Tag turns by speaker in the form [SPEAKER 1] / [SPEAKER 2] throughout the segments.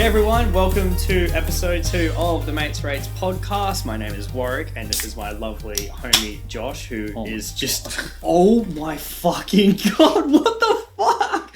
[SPEAKER 1] Hey everyone, welcome to episode 2 of the Mates Rates podcast. My name is Warwick and this is my lovely homie Josh, who is just... Oh my fucking god, what the fuck?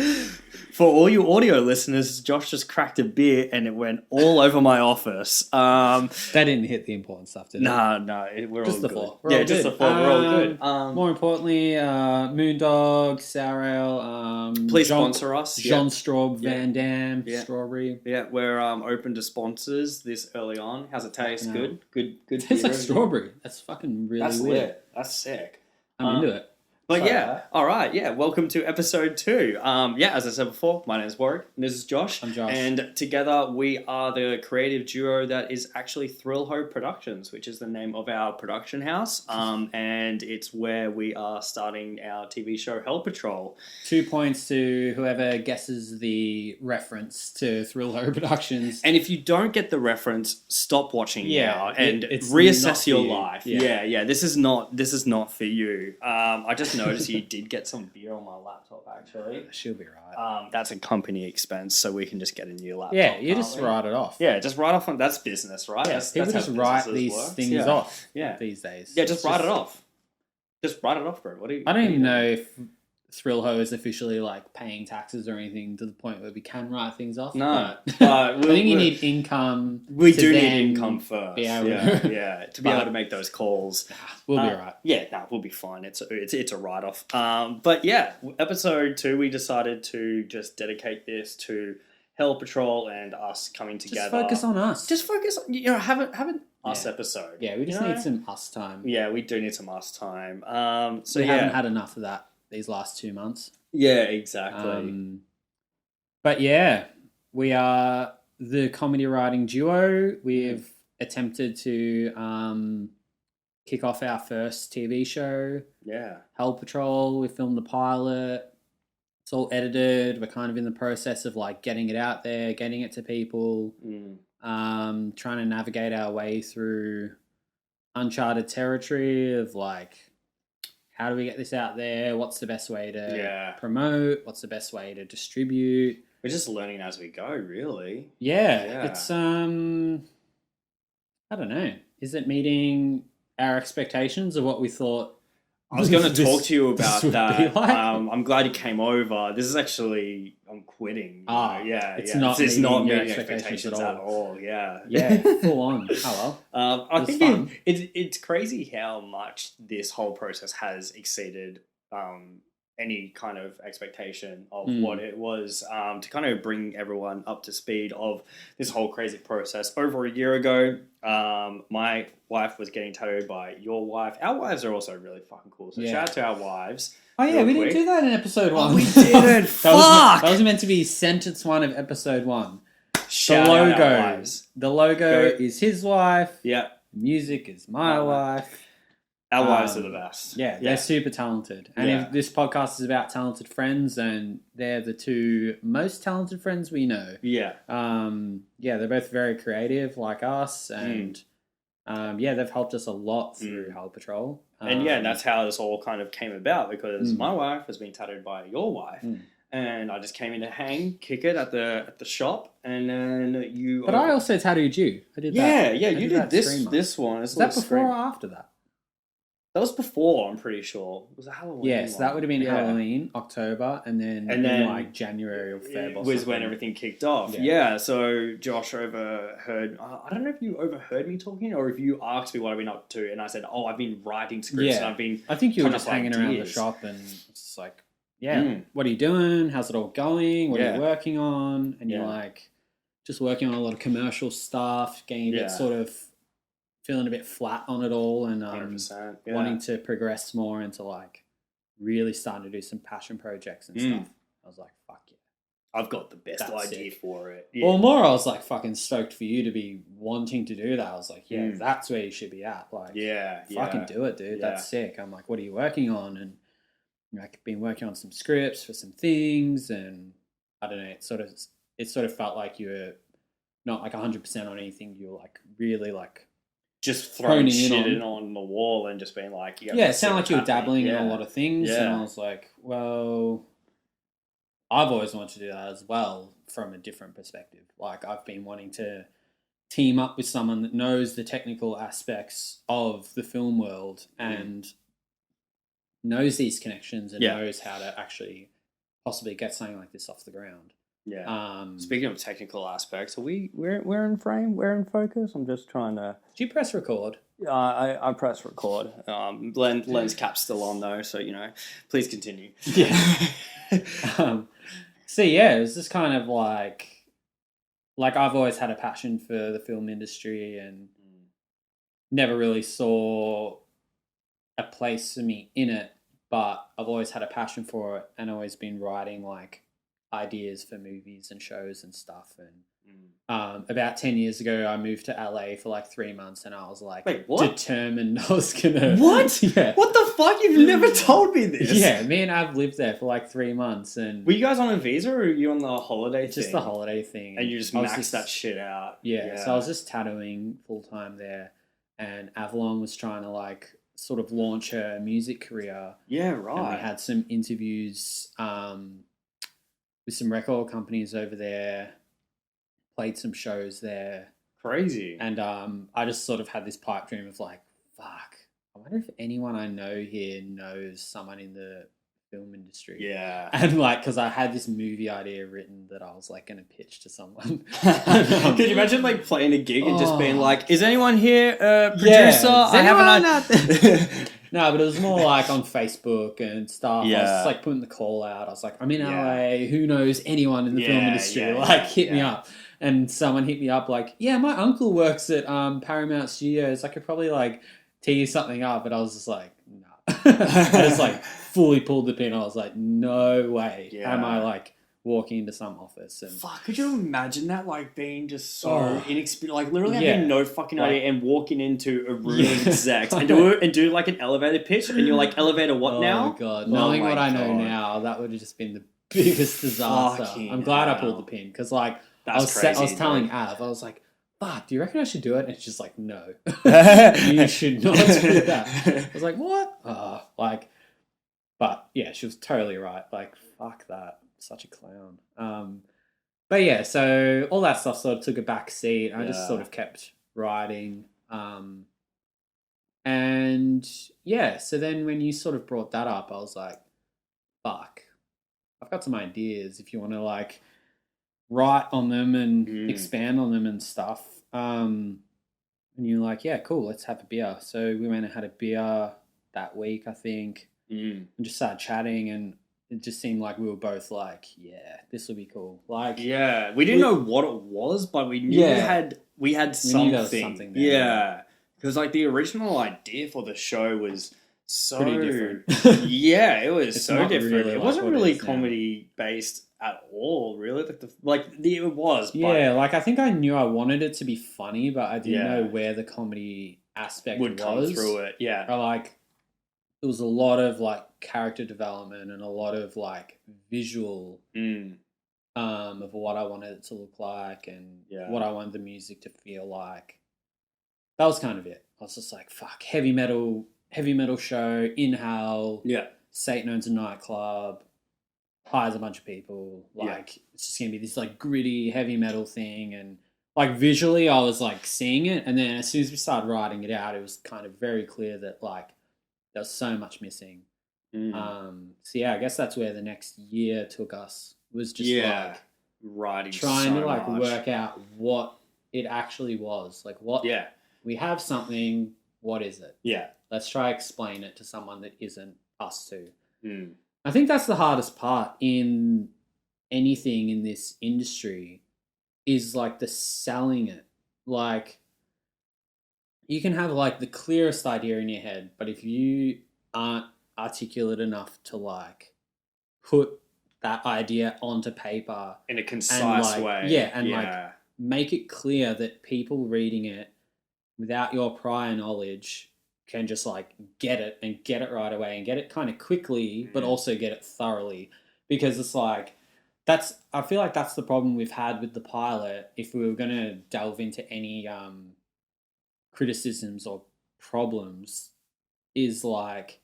[SPEAKER 1] For all you audio listeners, Josh just cracked a beer and it went all over my office.
[SPEAKER 2] That didn't hit the important stuff, did it?
[SPEAKER 1] No, we're
[SPEAKER 2] just
[SPEAKER 1] all
[SPEAKER 2] the
[SPEAKER 1] good.
[SPEAKER 2] four.
[SPEAKER 1] Yeah, just the four. We're all good.
[SPEAKER 2] More importantly, Moondog, Sour Ale,
[SPEAKER 1] Please sponsor us.
[SPEAKER 2] John Straub, Van Dam, Strawberry.
[SPEAKER 1] Yeah, we're open to sponsors this early on. How's it taste?
[SPEAKER 2] No.
[SPEAKER 1] Good.
[SPEAKER 2] Tastes like strawberry. That's fucking really
[SPEAKER 1] That's
[SPEAKER 2] weird.
[SPEAKER 1] lit. That's sick.
[SPEAKER 2] I'm into it.
[SPEAKER 1] But
[SPEAKER 2] Sorry
[SPEAKER 1] yeah, all right, yeah. Welcome to episode 2. As I said before, my name is Warwick, and this is Josh.
[SPEAKER 2] I'm Josh.
[SPEAKER 1] And together we are the creative duo that is actually Thrill Ho Productions, which is the name of our production house. And it's where we are starting our TV show Hell Patrol.
[SPEAKER 2] 2 points to whoever guesses the reference to Thrill Ho Productions.
[SPEAKER 1] And if you don't get the reference, stop watching now and
[SPEAKER 2] it's
[SPEAKER 1] reassess your
[SPEAKER 2] you.
[SPEAKER 1] life.
[SPEAKER 2] Yeah.
[SPEAKER 1] This is not for you. I just noticed you did get some beer on my laptop, actually.
[SPEAKER 2] She'll be right.
[SPEAKER 1] That's a company expense, so we can just get a new laptop.
[SPEAKER 2] Yeah, you just write it off.
[SPEAKER 1] Yeah, just write off on... That's business, right?
[SPEAKER 2] Yeah, people just write these things off these days.
[SPEAKER 1] Yeah, just write it off. Just write it off, bro. What do you...
[SPEAKER 2] I don't even know if Thrill Ho is officially like paying taxes or anything to the point where we can write things off.
[SPEAKER 1] No.
[SPEAKER 2] But I think you need income.
[SPEAKER 1] We do need income first.
[SPEAKER 2] Be able
[SPEAKER 1] to be able to make those calls.
[SPEAKER 2] We'll be right.
[SPEAKER 1] Yeah, we'll be fine. It's a write-off. But yeah, episode 2, we decided to just dedicate this to Hell Patrol and us coming together.
[SPEAKER 2] Just focus on us.
[SPEAKER 1] Just focus on, have an us episode.
[SPEAKER 2] Yeah, we just need some us time.
[SPEAKER 1] Yeah, we do need some us time. So
[SPEAKER 2] we haven't had enough of that these last 2 months.
[SPEAKER 1] Yeah, exactly.
[SPEAKER 2] But yeah, we are the comedy writing duo. We've attempted to kick off our first TV show.
[SPEAKER 1] Yeah.
[SPEAKER 2] Hell Patrol. We filmed the pilot. It's all edited. We're kind of in the process of like getting it out there, getting it to people, trying to navigate our way through uncharted territory of like, how do we get this out there? What's the best way to promote? What's the best way to distribute?
[SPEAKER 1] We're just learning as we go, really.
[SPEAKER 2] Yeah. It's, I don't know. Is it meeting our expectations of what we thought?
[SPEAKER 1] I was going to talk to you about that.
[SPEAKER 2] Like?
[SPEAKER 1] I'm glad you came over. This is actually, I'm quitting.
[SPEAKER 2] It's not meeting expectations at all.
[SPEAKER 1] Yeah,
[SPEAKER 2] full on. Oh well.
[SPEAKER 1] I think it's crazy how much this whole process has exceeded any kind of expectation of what it was, to kind of bring everyone up to speed of this whole crazy process. Over a year ago, my wife was getting tattooed by your wife. Our wives are also really fucking cool, so shout out to our wives.
[SPEAKER 2] Oh yeah, we didn't do that in episode 1.
[SPEAKER 1] Oh, we didn't.
[SPEAKER 2] That was meant to be sentence 1 of episode 1.
[SPEAKER 1] Shout out our wives.
[SPEAKER 2] The logo is his wife.
[SPEAKER 1] Yeah.
[SPEAKER 2] Music is my wife.
[SPEAKER 1] Our wives are the best.
[SPEAKER 2] Yeah, they're super talented. And if this podcast is about talented friends, and they're the 2 most talented friends we know.
[SPEAKER 1] Yeah.
[SPEAKER 2] They're both very creative like us, and they've helped us a lot through Hell Patrol.
[SPEAKER 1] And that's how this all kind of came about, because my wife has been tattooed by your wife. And I just came in to kick it at the shop, and then you...
[SPEAKER 2] But I also tattooed you. I did that.
[SPEAKER 1] Yeah, you did this one.
[SPEAKER 2] Was that before or after that?
[SPEAKER 1] That was before, I'm pretty sure. It was a Halloween
[SPEAKER 2] Yes, one. That would have been Halloween, October, and then like January or February.
[SPEAKER 1] Was when everything kicked off. Yeah, so Josh overheard... I don't know if you overheard me talking, or if you asked me what I've been up to, and I said, I've been writing scripts, and I've been...
[SPEAKER 2] I think you were just hanging around the shop, and it's like, what are you doing? How's it all going? What are you working on? And you're like, just working on a lot of commercial stuff, getting a bit sort of... feeling a bit flat on it all, and
[SPEAKER 1] 100%,
[SPEAKER 2] wanting to progress more into like really starting to do some passion projects and stuff. I was like, fuck yeah.
[SPEAKER 1] I've got the best idea for it.
[SPEAKER 2] Yeah. Well, more I was like fucking stoked for you to be wanting to do that. I was like, that's where you should be at. Like, fucking do it, dude. That's sick. I'm like, what are you working on? And I've been working on some scripts for some things, and I don't know, it sort of felt like you were not like 100% on anything. You were like really like
[SPEAKER 1] just throwing shit in on the wall and just being like...
[SPEAKER 2] it sounded like you were dabbling in a lot of things. And I was like, well, I've always wanted to do that as well from a different perspective. Like I've been wanting to team up with someone that knows the technical aspects of the film world and knows these connections and knows how to actually possibly get something like this off the ground.
[SPEAKER 1] Yeah. Speaking of technical aspects, we're in frame? We're in focus? I'm just trying to...
[SPEAKER 2] Did you press record?
[SPEAKER 1] I press record. Lens cap's still on though, so, please continue.
[SPEAKER 2] Yeah. So yeah, it was just kind of like I've always had a passion for the film industry and never really saw a place for me in it, but I've always had a passion for it and always been writing like ideas for movies and shows and stuff. And about 10 years ago, I moved to LA for like 3 months and I was like,
[SPEAKER 1] wait, what?
[SPEAKER 2] Determined I was gonna...
[SPEAKER 1] What?
[SPEAKER 2] Yeah.
[SPEAKER 1] What the fuck? You've never told me this.
[SPEAKER 2] Yeah, me and Av lived there for like 3 months. And
[SPEAKER 1] were you guys on a visa or were you on the holiday thing?
[SPEAKER 2] Just the holiday thing.
[SPEAKER 1] And you just maxed that shit out.
[SPEAKER 2] Yeah, so I was just tattooing full time there, and Avalon was trying to like sort of launch her music career.
[SPEAKER 1] Yeah, right.
[SPEAKER 2] And we had some interviews with some record companies over there, played some shows there.
[SPEAKER 1] Crazy.
[SPEAKER 2] And I just sort of had this pipe dream of like, fuck, I wonder if anyone I know here knows someone in the film industry.
[SPEAKER 1] Yeah.
[SPEAKER 2] And like, because I had this movie idea written that I was like going to pitch to someone.
[SPEAKER 1] Could you imagine like playing a gig and just being like, is anyone here a producer? I haven't.
[SPEAKER 2] No, but it was more like on Facebook and stuff.
[SPEAKER 1] Yeah.
[SPEAKER 2] I was just like putting the call out. I was like, I'm in LA. Who knows anyone in the film industry? Hit me up. And someone hit me up like, yeah, my uncle works at Paramount Studios. I could probably like tee you something up. And I was just like, no. I just like fully pulled the pin. I was like, no way. Am I like walking into some office and
[SPEAKER 1] fuck, could you imagine that, like being just so inexperienced, like literally having no fucking idea and walking into a room of execs and do like an elevator pitch and you're like, elevator what now?
[SPEAKER 2] Oh my god, knowing what I know now, that would have just been the biggest disaster. I'm glad I pulled the pin because like I was telling Av, I was like, fuck, do you reckon I should do it? And it's just like, no, you should not do that. I was like, what? But yeah, she was totally right. Like, fuck that. Such a clown. But yeah, so all that stuff sort of took a back seat. I just sort of kept writing. And yeah, so then when you sort of brought that up, I was like, fuck, I've got some ideas if you want to like write on them and expand on them and stuff. And you're like, yeah, cool, let's have a beer. So we went and had a beer that week, I think, and just started chatting, and it just seemed like we were both like, yeah, this will be cool. Like,
[SPEAKER 1] yeah, we didn't know what it was, but we knew we had something.
[SPEAKER 2] There was something there.
[SPEAKER 1] Yeah, because like the original idea for the show was so
[SPEAKER 2] pretty different.
[SPEAKER 1] Yeah, it was so different.
[SPEAKER 2] Really
[SPEAKER 1] it
[SPEAKER 2] like
[SPEAKER 1] wasn't really comedy based at all, really. It was.
[SPEAKER 2] Yeah, like I think I knew I wanted it to be funny, but I didn't know where the comedy aspect
[SPEAKER 1] would come through it. Yeah,
[SPEAKER 2] or like there was a lot of like character development and a lot of like visual of what I wanted it to look like and what I wanted the music to feel like. That was kind of it. I was just like, fuck, heavy metal show in hell.
[SPEAKER 1] Yeah,
[SPEAKER 2] Satan owns a nightclub, hires a bunch of people. Like it's just gonna be this like gritty heavy metal thing, and like visually I was like seeing it, and then as soon as we started writing it out, it was kind of very clear that like there was so much missing. So yeah, I guess that's where the next year took us, was just like
[SPEAKER 1] writing,
[SPEAKER 2] trying to like work out what it actually was. Like what we have something, what is it? Yeah. Let's try explain it to someone that isn't us two. I think that's the hardest part in anything in this industry, is like the selling it. Like you can have like the clearest idea in your head, but if you aren't articulate enough to like put that idea onto paper
[SPEAKER 1] in a concise way,
[SPEAKER 2] like make it clear that people reading it without your prior knowledge can just like get it right away and get it kind of quickly, but also get it thoroughly, because it's like I feel like that's the problem we've had with the pilot. If we were going to delve into any criticisms or problems, is like,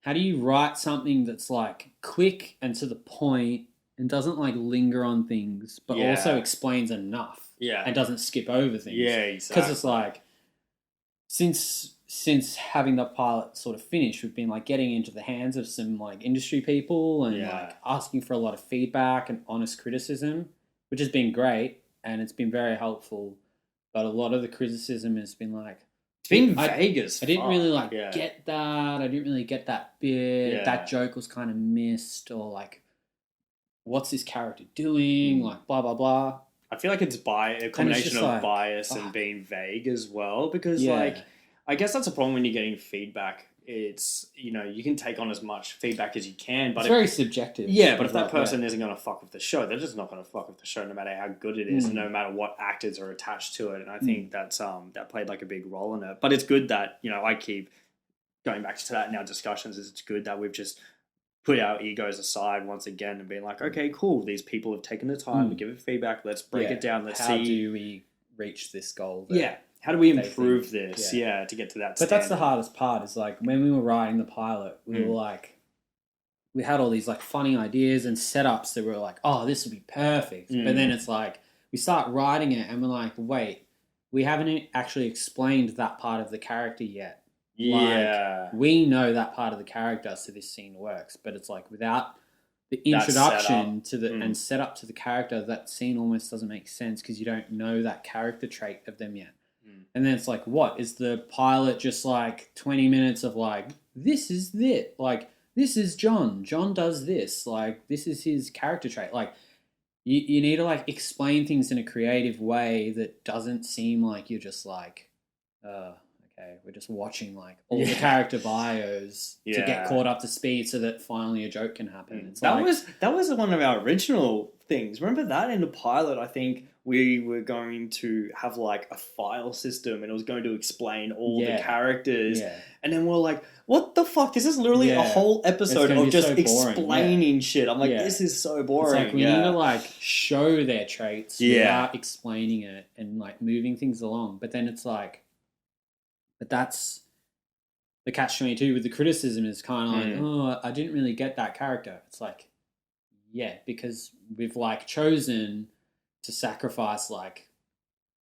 [SPEAKER 2] how do you write something that's like quick and to the point and doesn't like linger on things, but also explains enough.
[SPEAKER 1] Yeah.
[SPEAKER 2] And doesn't skip over things.
[SPEAKER 1] Yeah, exactly.
[SPEAKER 2] Because it's like, since having the pilot sort of finished, we've been like getting into the hands of some like industry people and like asking for a lot of feedback and honest criticism, which has been great and it's been very helpful. But a lot of the criticism has been like,
[SPEAKER 1] it's been vague as fuck.
[SPEAKER 2] I didn't really like get that. I didn't really get that bit. Yeah. That joke was kind of missed, or like, what's this character doing? Like blah blah blah.
[SPEAKER 1] I feel like it's a combination of like, bias and being vague as well, because like I guess that's a problem when you're getting feedback. It's, you know, you can take on as much feedback as you can, but
[SPEAKER 2] it's very subjective.
[SPEAKER 1] Yeah, but if that person isn't going to fuck with the show, they're just not going to fuck with the show, no matter how good it is, and no matter what actors are attached to it. And I think that's that played like a big role in it. But it's good that, you know, I keep going back to that in our discussions. It's good that we've just put our egos aside once again and been like, okay, cool, these people have taken the time to give it feedback. Let's break it down. Let's see.
[SPEAKER 2] How do we reach this goal?
[SPEAKER 1] How do we improve this? To get to that standard.
[SPEAKER 2] But that's the hardest part, is like when we were writing the pilot, we were like, we had all these like funny ideas and setups that were like, oh, this would be perfect. But then it's like, we start writing it and we're like, wait, we haven't actually explained that part of the character yet.
[SPEAKER 1] Yeah.
[SPEAKER 2] Like, we know that part of the character, so this scene works. But it's like, without the introduction to the and setup to the character, that scene almost doesn't make sense because you don't know that character trait of them yet. And then it's like, what? Is the pilot just like 20 minutes of like, this is it? Like, this is John. John does this. Like, this is his character trait. Like, you need to like explain things in a creative way that doesn't seem like you're just like, okay, we're just watching like all the character bios to get caught up to speed so that finally a joke can happen. It's
[SPEAKER 1] that was one of our original things. Remember that in the pilot, I think we were going to have like a file system and it was going to explain all the characters. Yeah. And then we're like, what the fuck? This is literally a whole episode of just explaining shit. I'm like, this is so boring.
[SPEAKER 2] It's like we need to like show their traits without explaining it and like moving things along. But then it's like, but that's the catch-22 with the criticism, is kind of like, oh, I didn't really get that character. It's like, because we've like chosen to sacrifice like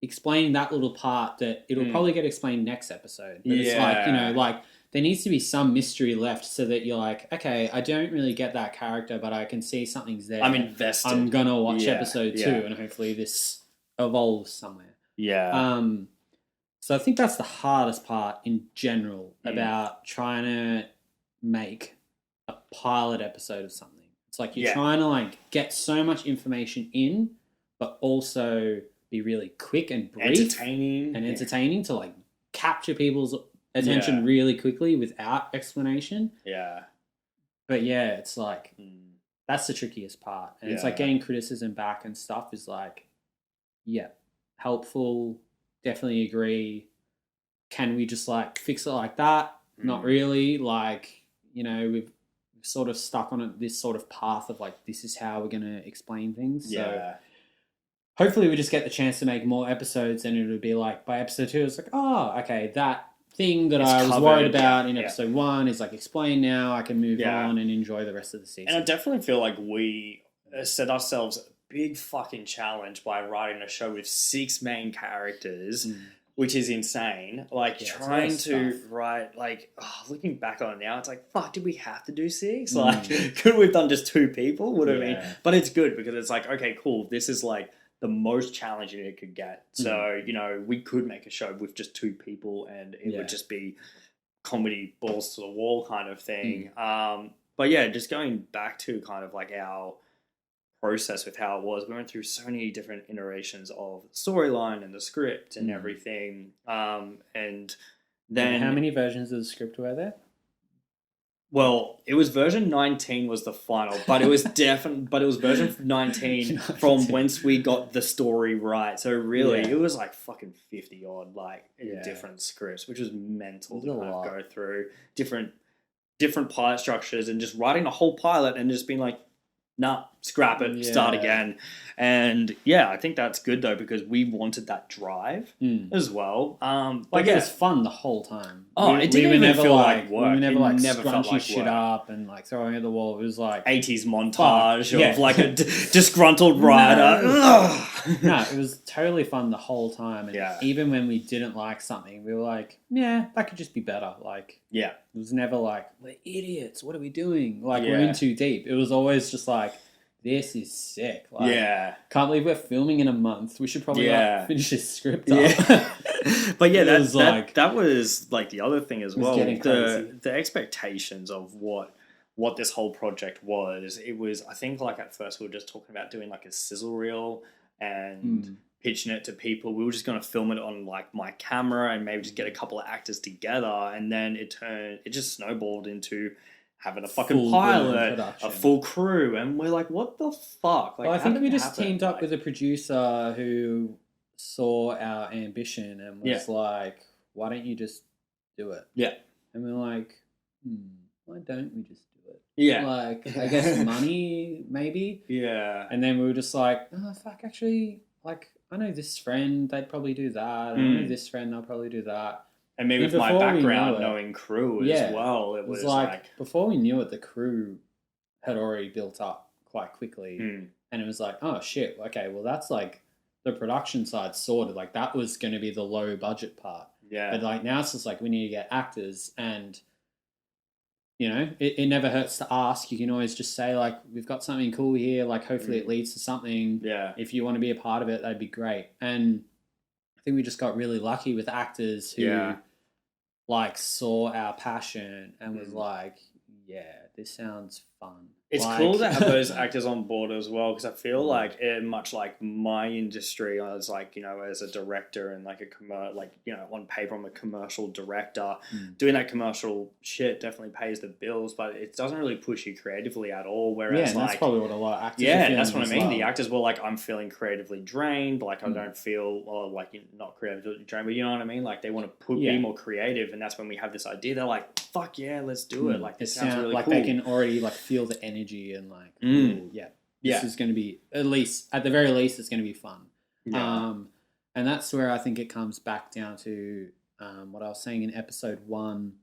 [SPEAKER 2] explaining that little part that it'll probably get explained next episode. But it's like, you know, like there needs to be some mystery left so that you're like, okay, I don't really get that character, but I can see something's there.
[SPEAKER 1] I'm invested.
[SPEAKER 2] I'm going to watch episode 2 and hopefully this evolves somewhere.
[SPEAKER 1] Yeah.
[SPEAKER 2] So I think that's the hardest part in general about trying to make a pilot episode of something. It's like you're trying to like get so much information in, but also be really quick and brief, entertaining to like capture people's attention really quickly without explanation. Yeah. But it's like that's the trickiest part, and it's like getting criticism back and stuff is like, helpful. Definitely agree. Can we just like fix it like that? Not really. Like, you know, we've sort of stuck on this sort of path of like, this is how we're going to explain things. So hopefully we just get the chance to make more episodes, and it'll be like by episode 2, it's like, oh, okay, that thing that I was worried about in episode 1 is like explained now. I can move on and enjoy the rest of the season.
[SPEAKER 1] And I definitely feel like we set ourselves a big fucking challenge by writing a show with 6 main characters, which is insane. Like trying to write, like, looking back on it now, it's like, fuck, did we have to do 6? Like, could we have done just 2 people? Would have been, but it's good because it's like, okay, cool. This is like the most challenging it could get. So, you know, we could make a show with just 2 people and it would just be comedy balls to the wall kind of thing. But yeah, just going back to kind of like our process with how it was, we went through so many different iterations of the storyline and the script and everything. And then
[SPEAKER 2] how many versions of the script were there?
[SPEAKER 1] Well, it was version 19 was the final, but it was but it was version 19 from whence we got the story right. So really, it was like fucking 50 odd like different scripts, which was mental to kind of go through different pilot structures and just writing a whole pilot and just being like, nah, scrap it, start again. And yeah, I think that's good though, because we wanted that drive as well. But
[SPEAKER 2] it was fun the whole time.
[SPEAKER 1] It didn't even feel like work.
[SPEAKER 2] We were never
[SPEAKER 1] it never felt
[SPEAKER 2] scrunching
[SPEAKER 1] like
[SPEAKER 2] shit
[SPEAKER 1] work.
[SPEAKER 2] up and like throwing at the wall. It was like
[SPEAKER 1] 80s montage of like a disgruntled rider.
[SPEAKER 2] No, it was totally fun the whole time. And even when we didn't like something, we were like, yeah, that could just be better. Like, it was never like, we're idiots. What are we doing? Like, we're in too deep. It was always just like, this is sick. Like, can't believe we're filming in a month. We should probably finish this script up.
[SPEAKER 1] But yeah, that was like the other thing as well. The expectations of what this whole project was. It was, I think, like at first we were just talking about doing like a sizzle reel and pitching it to people. We were just going to film it on like my camera and maybe just get a couple of actors together, and then it just snowballed into having a fucking pilot, a full crew, and we're like, what the fuck? Like,
[SPEAKER 2] I think we just teamed up with a producer who saw our ambition and was like, why don't you just do it?
[SPEAKER 1] Yeah.
[SPEAKER 2] And we're like, why don't we just do it?
[SPEAKER 1] Yeah.
[SPEAKER 2] Like, I guess money, maybe.
[SPEAKER 1] Yeah.
[SPEAKER 2] And then we were just like, oh, fuck, actually, like, I know this friend, they'd probably do that. I know this friend, they'll probably do that.
[SPEAKER 1] And maybe with my background, knowing crew as well, it was like...
[SPEAKER 2] Before we knew it, the crew had already built up quite quickly. And it was like, oh, shit, okay, well, that's like the production side sorted. Like, that was going to be the low budget part.
[SPEAKER 1] Yeah.
[SPEAKER 2] But like now it's just like we need to get actors, and you know, it never hurts to ask. You can always just say like, we've got something cool here, like hopefully it leads to something.
[SPEAKER 1] Yeah.
[SPEAKER 2] If you want to be a part of it, that'd be great. And I think we just got really lucky with actors who like saw our passion and was like, yeah, this sounds fun.
[SPEAKER 1] It's cool to have those actors on board as well, because I feel like much like my industry, I was like, you know, as a director and like on paper I'm a commercial director, doing that commercial shit definitely pays the bills, but it doesn't really push you creatively at all. Whereas
[SPEAKER 2] that's probably what a lot of actors
[SPEAKER 1] are that's what I mean. Well. The actors were like, I'm feeling creatively drained, like I don't feel like not creatively drained, but you know what I mean? Like they want to be more creative, and that's when we have this idea. They're like, fuck yeah, let's do it. Like this sounds really
[SPEAKER 2] like
[SPEAKER 1] cool.
[SPEAKER 2] They can already like feel the energy and like, this is going to be, at the very least, it's going to be fun. Yeah. And that's where I think it comes back down to what I was saying in episode 1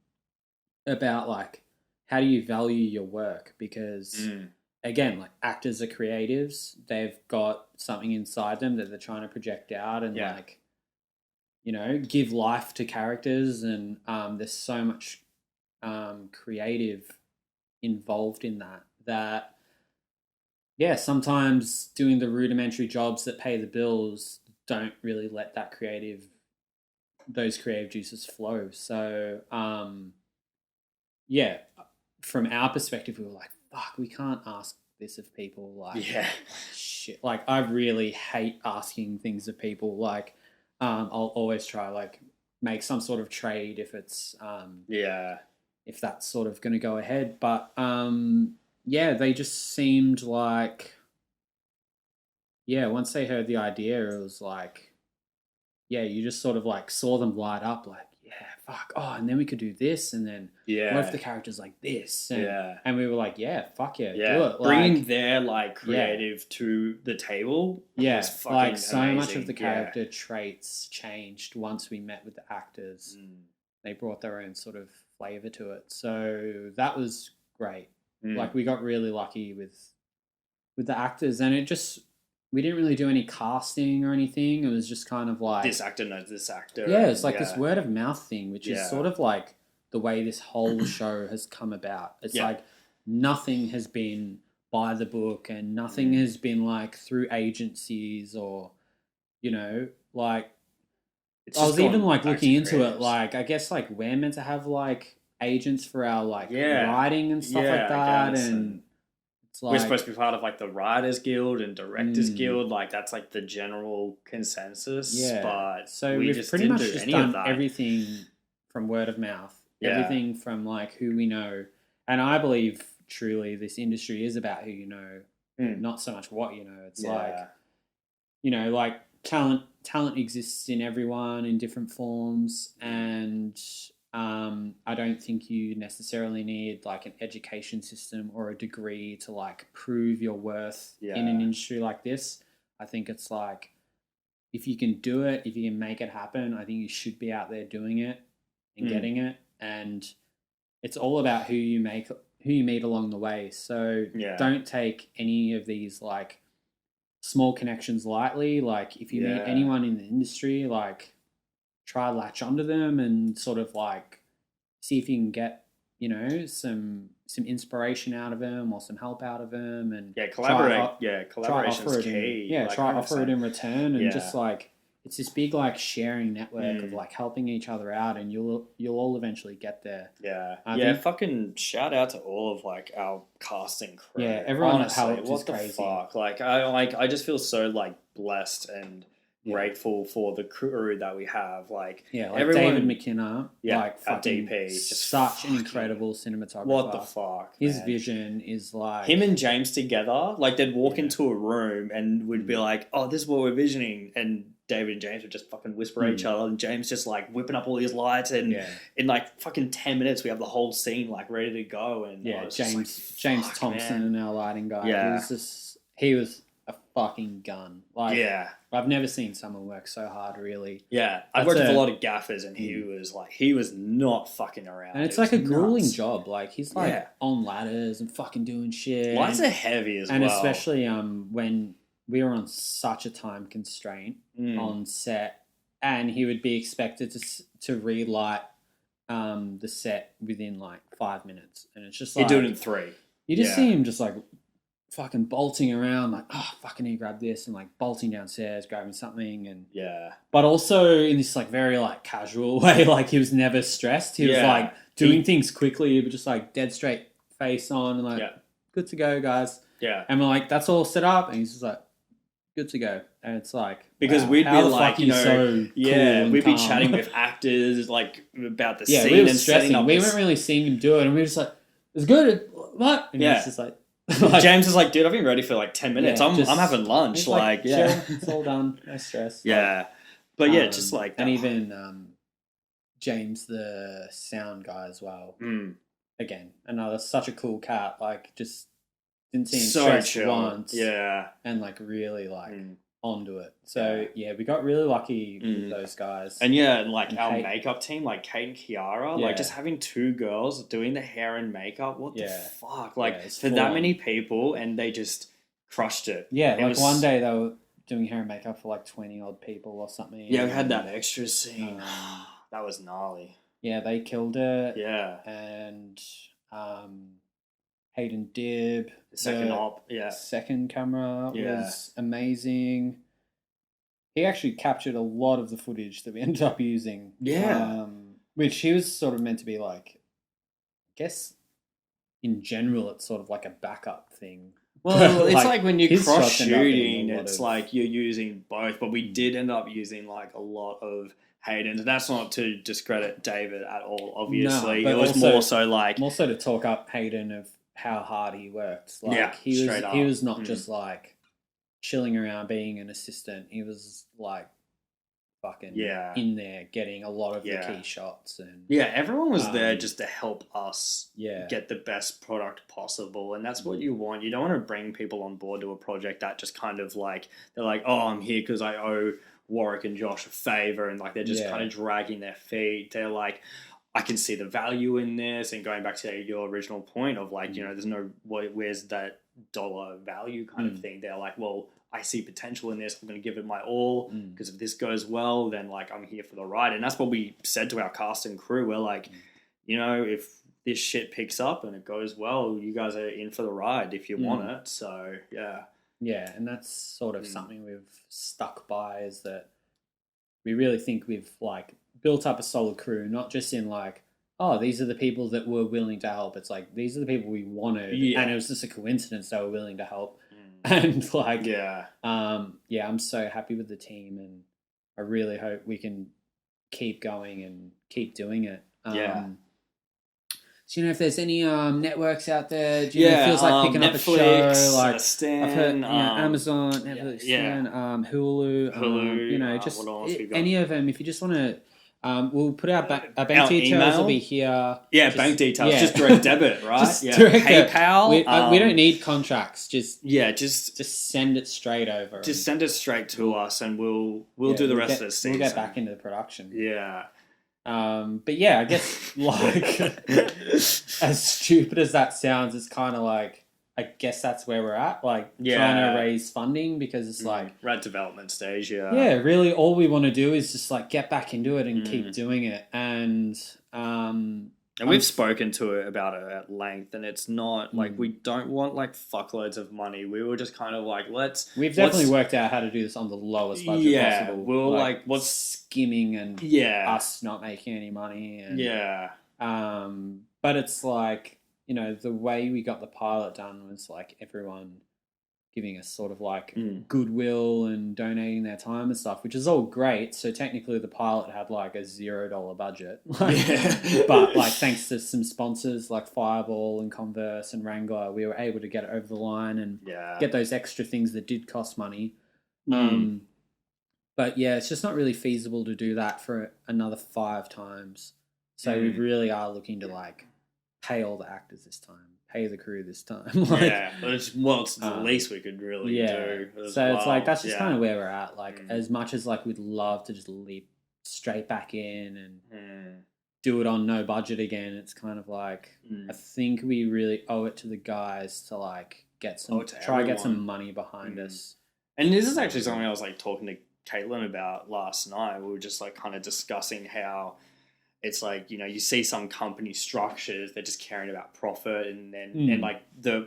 [SPEAKER 2] about like, how do you value your work? Because again, like actors are creatives. They've got something inside them that they're trying to project out and like, you know, give life to characters. And there's so much creative involved in that sometimes doing the rudimentary jobs that pay the bills don't really let those creative juices flow. So from our perspective we were like, fuck, we can't ask this of people. Like shit, like I really hate asking things of people. Like I'll always try like make some sort of trade if it's if that's sort of going to go ahead. But they just seemed like, once they heard the idea, it was like, you just sort of like saw them light up like, fuck, and then we could do this, and then what if the character's like this? And we were like, fuck do it.
[SPEAKER 1] Bringing
[SPEAKER 2] like,
[SPEAKER 1] their like creative to the table was fucking
[SPEAKER 2] like so
[SPEAKER 1] amazing.
[SPEAKER 2] much of the character traits changed once we met with the actors. They brought their own sort of flavor to it, so that was great. Like we got really lucky with the actors, and we didn't really do any casting or anything. It was just kind of like
[SPEAKER 1] this actor knows this actor.
[SPEAKER 2] Yeah, it's like this word of mouth thing, which is sort of like the way this whole show has come about. It's like nothing has been by the book, and nothing has been like through agencies or, you know, like I was even like looking into it. Like I guess like we're meant to have like agents for our like writing and stuff like that, and it's like
[SPEAKER 1] we're supposed to be part of like the Writers Guild and Directors Guild. Like that's like the general consensus. But
[SPEAKER 2] so
[SPEAKER 1] we
[SPEAKER 2] we've
[SPEAKER 1] just
[SPEAKER 2] pretty
[SPEAKER 1] didn't
[SPEAKER 2] much
[SPEAKER 1] do
[SPEAKER 2] just
[SPEAKER 1] any
[SPEAKER 2] done
[SPEAKER 1] of that.
[SPEAKER 2] everything from word of mouth. Everything from like who we know, and I believe truly this industry is about who you know, not so much what you know. It's like, you know, like talent exists in everyone in different forms, and I don't think you necessarily need like an education system or a degree to like prove your worth in an industry like this. I think it's like, if you can do it, if you can make it happen, I think you should be out there doing it and getting it. And it's all about who you meet along the way. So don't take any of these like small connections lightly. Like if you meet anyone in the industry, like try latch onto them and sort of like see if you can get, you know, some inspiration out of them or some help out of them, and
[SPEAKER 1] collaboration is key.
[SPEAKER 2] Try offer it in return, and just like it's this big like sharing network of like helping each other out, and you'll all eventually get there.
[SPEAKER 1] Fucking shout out to all of like our casting crew.
[SPEAKER 2] Everyone
[SPEAKER 1] honestly,
[SPEAKER 2] that helped
[SPEAKER 1] what
[SPEAKER 2] is
[SPEAKER 1] the
[SPEAKER 2] crazy.
[SPEAKER 1] fuck? I just feel so like blessed and grateful for the crew that we have. Like
[SPEAKER 2] everyone, David McKenna, like
[SPEAKER 1] our DP, just
[SPEAKER 2] such an incredible cinematographer.
[SPEAKER 1] What the fuck?
[SPEAKER 2] His vision is like
[SPEAKER 1] him and James together. Like they'd walk into a room and we'd be like, "Oh, this is what we're visioning," and David and James would just fucking whisper at each other, and James just like whipping up all these lights, and in like fucking 10 minutes we have the whole scene like ready to go. And
[SPEAKER 2] James Thompson, and our lighting guy, he was a fucking gun. Like I've never seen someone work so hard, really.
[SPEAKER 1] I've worked with a lot of gaffers, and he was not fucking around.
[SPEAKER 2] And it's like a grueling job. Like he's like on ladders and fucking doing shit.
[SPEAKER 1] Lights are heavy as well,
[SPEAKER 2] and especially when we were on such a time constraint on set, and he would be expected to relight the set within like 5 minutes, and it's just like
[SPEAKER 1] he'd do it in 3.
[SPEAKER 2] You just see him just like fucking bolting around, like, oh, fucking he grabbed this, and like bolting downstairs, grabbing something, and but also in this like very like casual way, like he was never stressed. He was like doing things quickly, but just like dead straight face on, and like good to go, guys. And we're like, that's all set up, and he's just like, good to go. And it's like,
[SPEAKER 1] because we'd be like, you know,
[SPEAKER 2] so cool,
[SPEAKER 1] we'd be chatting with actors like about the scene,
[SPEAKER 2] we were
[SPEAKER 1] and
[SPEAKER 2] stressing. We weren't really seeing him do it, and we were just like, it's good. What? And he's just like
[SPEAKER 1] James is like, dude, I've been ready for like 10 minutes. I'm having lunch. Like
[SPEAKER 2] chill, it's all done. No stress.
[SPEAKER 1] But just like that.
[SPEAKER 2] And even James, the sound guy as well. Again, another such a cool cat. Like just didn't see him stressed once. And like really like onto it. So we got really lucky with those guys.
[SPEAKER 1] And like our makeup team, like Kate and Kiara, like just having 2 girls doing the hair and makeup. What the fuck? Like for that many people, and they just crushed it.
[SPEAKER 2] One day they were doing hair and makeup for like 20 odd people or something.
[SPEAKER 1] We had that extra scene. That was gnarly.
[SPEAKER 2] They killed it. And Hayden Dibb, second camera was amazing. He actually captured a lot of the footage that we ended up using. Which he was sort of meant to be like, I guess in general it's sort of like a backup thing.
[SPEAKER 1] Well, it's like when you're cross shooting, it's like you're using both, but we did end up using like a lot of Hayden. That's not to discredit David at all, obviously.
[SPEAKER 2] No,
[SPEAKER 1] it was more so
[SPEAKER 2] to talk up Hayden of how hard he worked. Like he was not just like chilling around being an assistant. He was like fucking in there getting a lot of the key shots, and
[SPEAKER 1] everyone was there just to help us get the best product possible, and that's what you want. You don't want to bring people on board to a project that just kind of like they're like, oh, I'm here because I owe Warwick and Josh a favor, and like they're just kind of dragging their feet. They're like, I can see the value in this, and going back to your original point of like, you know, there's no where's that dollar value kind of thing. They're like, well, I see potential in this. I'm going to give it my all because if this goes well, then like I'm here for the ride. And that's what we said to our cast and crew. We're like, you know, if this shit picks up and it goes well, you guys are in for the ride if you want it. So
[SPEAKER 2] yeah, and that's sort of something we've stuck by, is that we really think we've like built up a solid crew, not just in like, oh, these are the people that were willing to help. It's like, these are the people we wanted, and it was just a coincidence they were willing to help. And like, I'm so happy with the team, and I really hope we can keep going and keep doing it. So, you know, if there's any networks out there, do you know, it feels like picking
[SPEAKER 1] Netflix,
[SPEAKER 2] up a show, like
[SPEAKER 1] Stan,
[SPEAKER 2] I've heard, Amazon, Netflix, Stan, Hulu, you know, just any of them. If you just want to We'll put our bank
[SPEAKER 1] Our
[SPEAKER 2] details
[SPEAKER 1] email?
[SPEAKER 2] will be here.
[SPEAKER 1] Yeah, bank details.
[SPEAKER 2] yeah.
[SPEAKER 1] Just direct debit, right?
[SPEAKER 2] Just
[SPEAKER 1] yeah.
[SPEAKER 2] direct
[SPEAKER 1] PayPal.
[SPEAKER 2] we don't need contracts. Just send it straight over.
[SPEAKER 1] Just send it straight to us, and we'll do the rest of the season.
[SPEAKER 2] We'll get back into the production.
[SPEAKER 1] Yeah.
[SPEAKER 2] But yeah, I guess like as stupid as that sounds, it's kind of like I guess that's where we're at. Like trying to raise funding because it's like
[SPEAKER 1] we're at development stage. Yeah.
[SPEAKER 2] Yeah, really, all we want to do is just like get back into it and keep doing it, and
[SPEAKER 1] we've spoken to it about it at length, and it's not like we don't want like fuckloads of money. We were just kind of like
[SPEAKER 2] We've definitely worked out how to do this on the lowest budget possible.
[SPEAKER 1] We're like what's
[SPEAKER 2] skimming and us not making any money, and but it's like the way we got the pilot done was like everyone giving us sort of like goodwill and donating their time and stuff, which is all great. So technically the pilot had like a $0 budget. But like thanks to some sponsors like Fireball and Converse and Wrangler, we were able to get it over the line and get those extra things that did cost money. But yeah, it's just not really feasible to do that for another 5 times. So we really are looking to like pay all the actors this time. Pay the crew this time.
[SPEAKER 1] It's the least we could really do.
[SPEAKER 2] So it's like that's just kind of where we're at. Like as much as like we'd love to just leap straight back in and do it on no budget again, it's kind of like I think we really owe it to the guys to like get some get some money behind us.
[SPEAKER 1] And this is actually something I was like talking to Caitlin about last night. We were just like kind of discussing how it's like, you see some company structures, they're just caring about profit, and then and like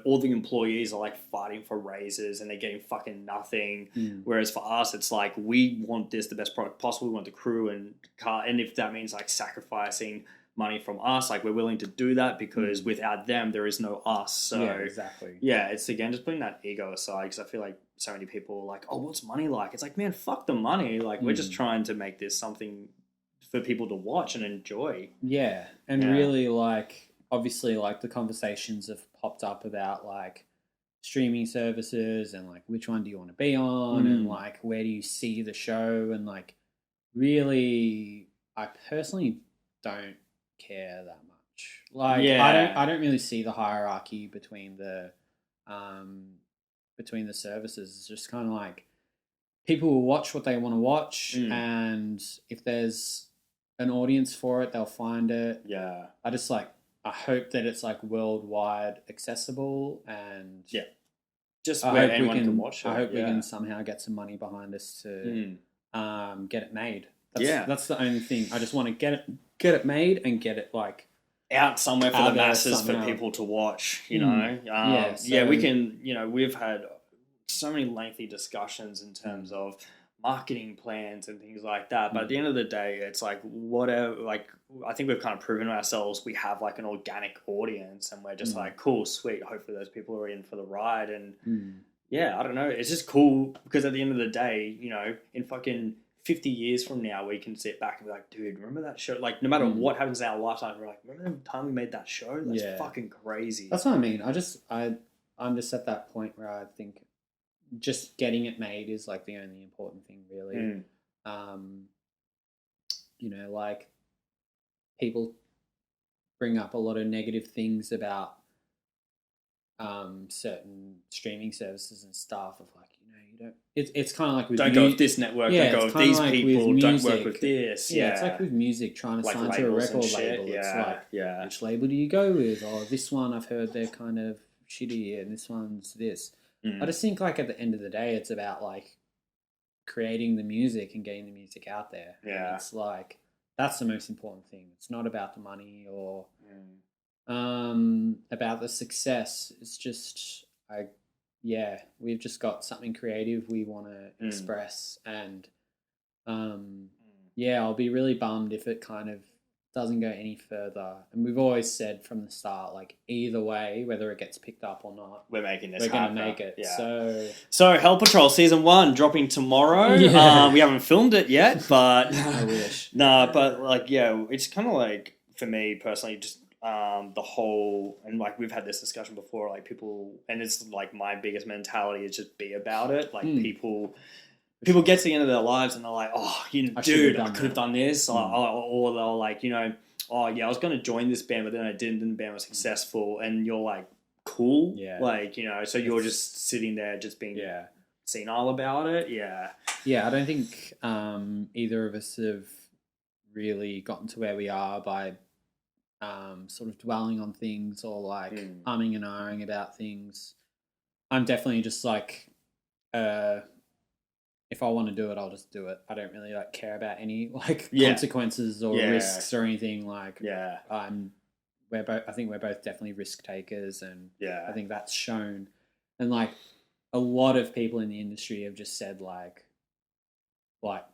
[SPEAKER 1] all the employees are like fighting for raises and they're getting fucking nothing. Whereas for us, it's like we want this the best product possible. We want the crew and if that means like sacrificing money from us, like we're willing to do that because without them there is no us. So
[SPEAKER 2] exactly.
[SPEAKER 1] Yeah, it's again just putting that ego aside, because I feel like so many people are like, oh, what's money like? It's like, man, fuck the money. Like we're just trying to make this something for people to watch and enjoy.
[SPEAKER 2] Yeah. And really like, obviously like the conversations have popped up about like streaming services and like which one do you want to be on and like where do you see the show, and like really I personally don't care that much. Like I don't really see the hierarchy between the services. It's just kind of like people will watch what they want to watch, and if there's an audience for it, they'll find it.
[SPEAKER 1] Yeah.
[SPEAKER 2] I hope that it's like worldwide accessible, and
[SPEAKER 1] just where anyone can watch it.
[SPEAKER 2] I hope we can somehow get some money behind us to get it made. That's the only thing. I just want to get it made and get it like
[SPEAKER 1] out somewhere for the masses for people to watch, we can, we've had so many lengthy discussions in terms of marketing plans and things like that. But at the end of the day, it's like whatever, like I think we've kind of proven to ourselves we have like an organic audience, and we're just like, cool, sweet. Hopefully those people are in for the ride. And I don't know. It's just cool because at the end of the day, in fucking 50 years from now, we can sit back and be like, dude, remember that show? Like no matter what happens in our lifetime, we're like, remember the time we made that show? That's fucking crazy.
[SPEAKER 2] That's what I mean. I'm just at that point where I think just getting it made is like the only important thing, really. Like people bring up a lot of negative things about certain streaming services and stuff of like, you don't. It's kind of like with
[SPEAKER 1] don't go with this network. Don't go with these people. Don't work with this.
[SPEAKER 2] It's like with music, trying to sign to a record label. It's like, which label do you go with? Oh, this one I've heard they're kind of shitty, and this one's this. I just think like at the end of the day, it's about like creating the music and getting the music out there.
[SPEAKER 1] Yeah.
[SPEAKER 2] And it's like, that's the most important thing. It's not about the money or about the success. It's just, we've just got something creative we want to express. And I'll be really bummed if it kind of doesn't go any further. And we've always said from the start, like either way, whether it gets picked up or not,
[SPEAKER 1] we're making this.
[SPEAKER 2] We're going to make it.
[SPEAKER 1] Yeah. So Hell Patrol season 1 dropping tomorrow. We haven't filmed it yet, but
[SPEAKER 2] I wish.
[SPEAKER 1] But like it's kind of like for me personally, just the whole, and like we've had this discussion before, like people, and it's like my biggest mentality is just be about it. Like people people get to the end of their lives and they're like, oh, I could have done this. Or they're like, oh, yeah, I was going to join this band, but then I didn't, and the band was successful. And you're like, cool.
[SPEAKER 2] Yeah.
[SPEAKER 1] Like, so you're just sitting there just being senile about it. Yeah.
[SPEAKER 2] Yeah, I don't think either of us have really gotten to where we are by sort of dwelling on things or like umming and ahhing about things. I'm definitely just like, if I want to do it, I'll just do it. I don't really like care about any like consequences or risks or anything. Like, I think we're both definitely risk takers, and I think that's shown. And like a lot of people in the industry have just said like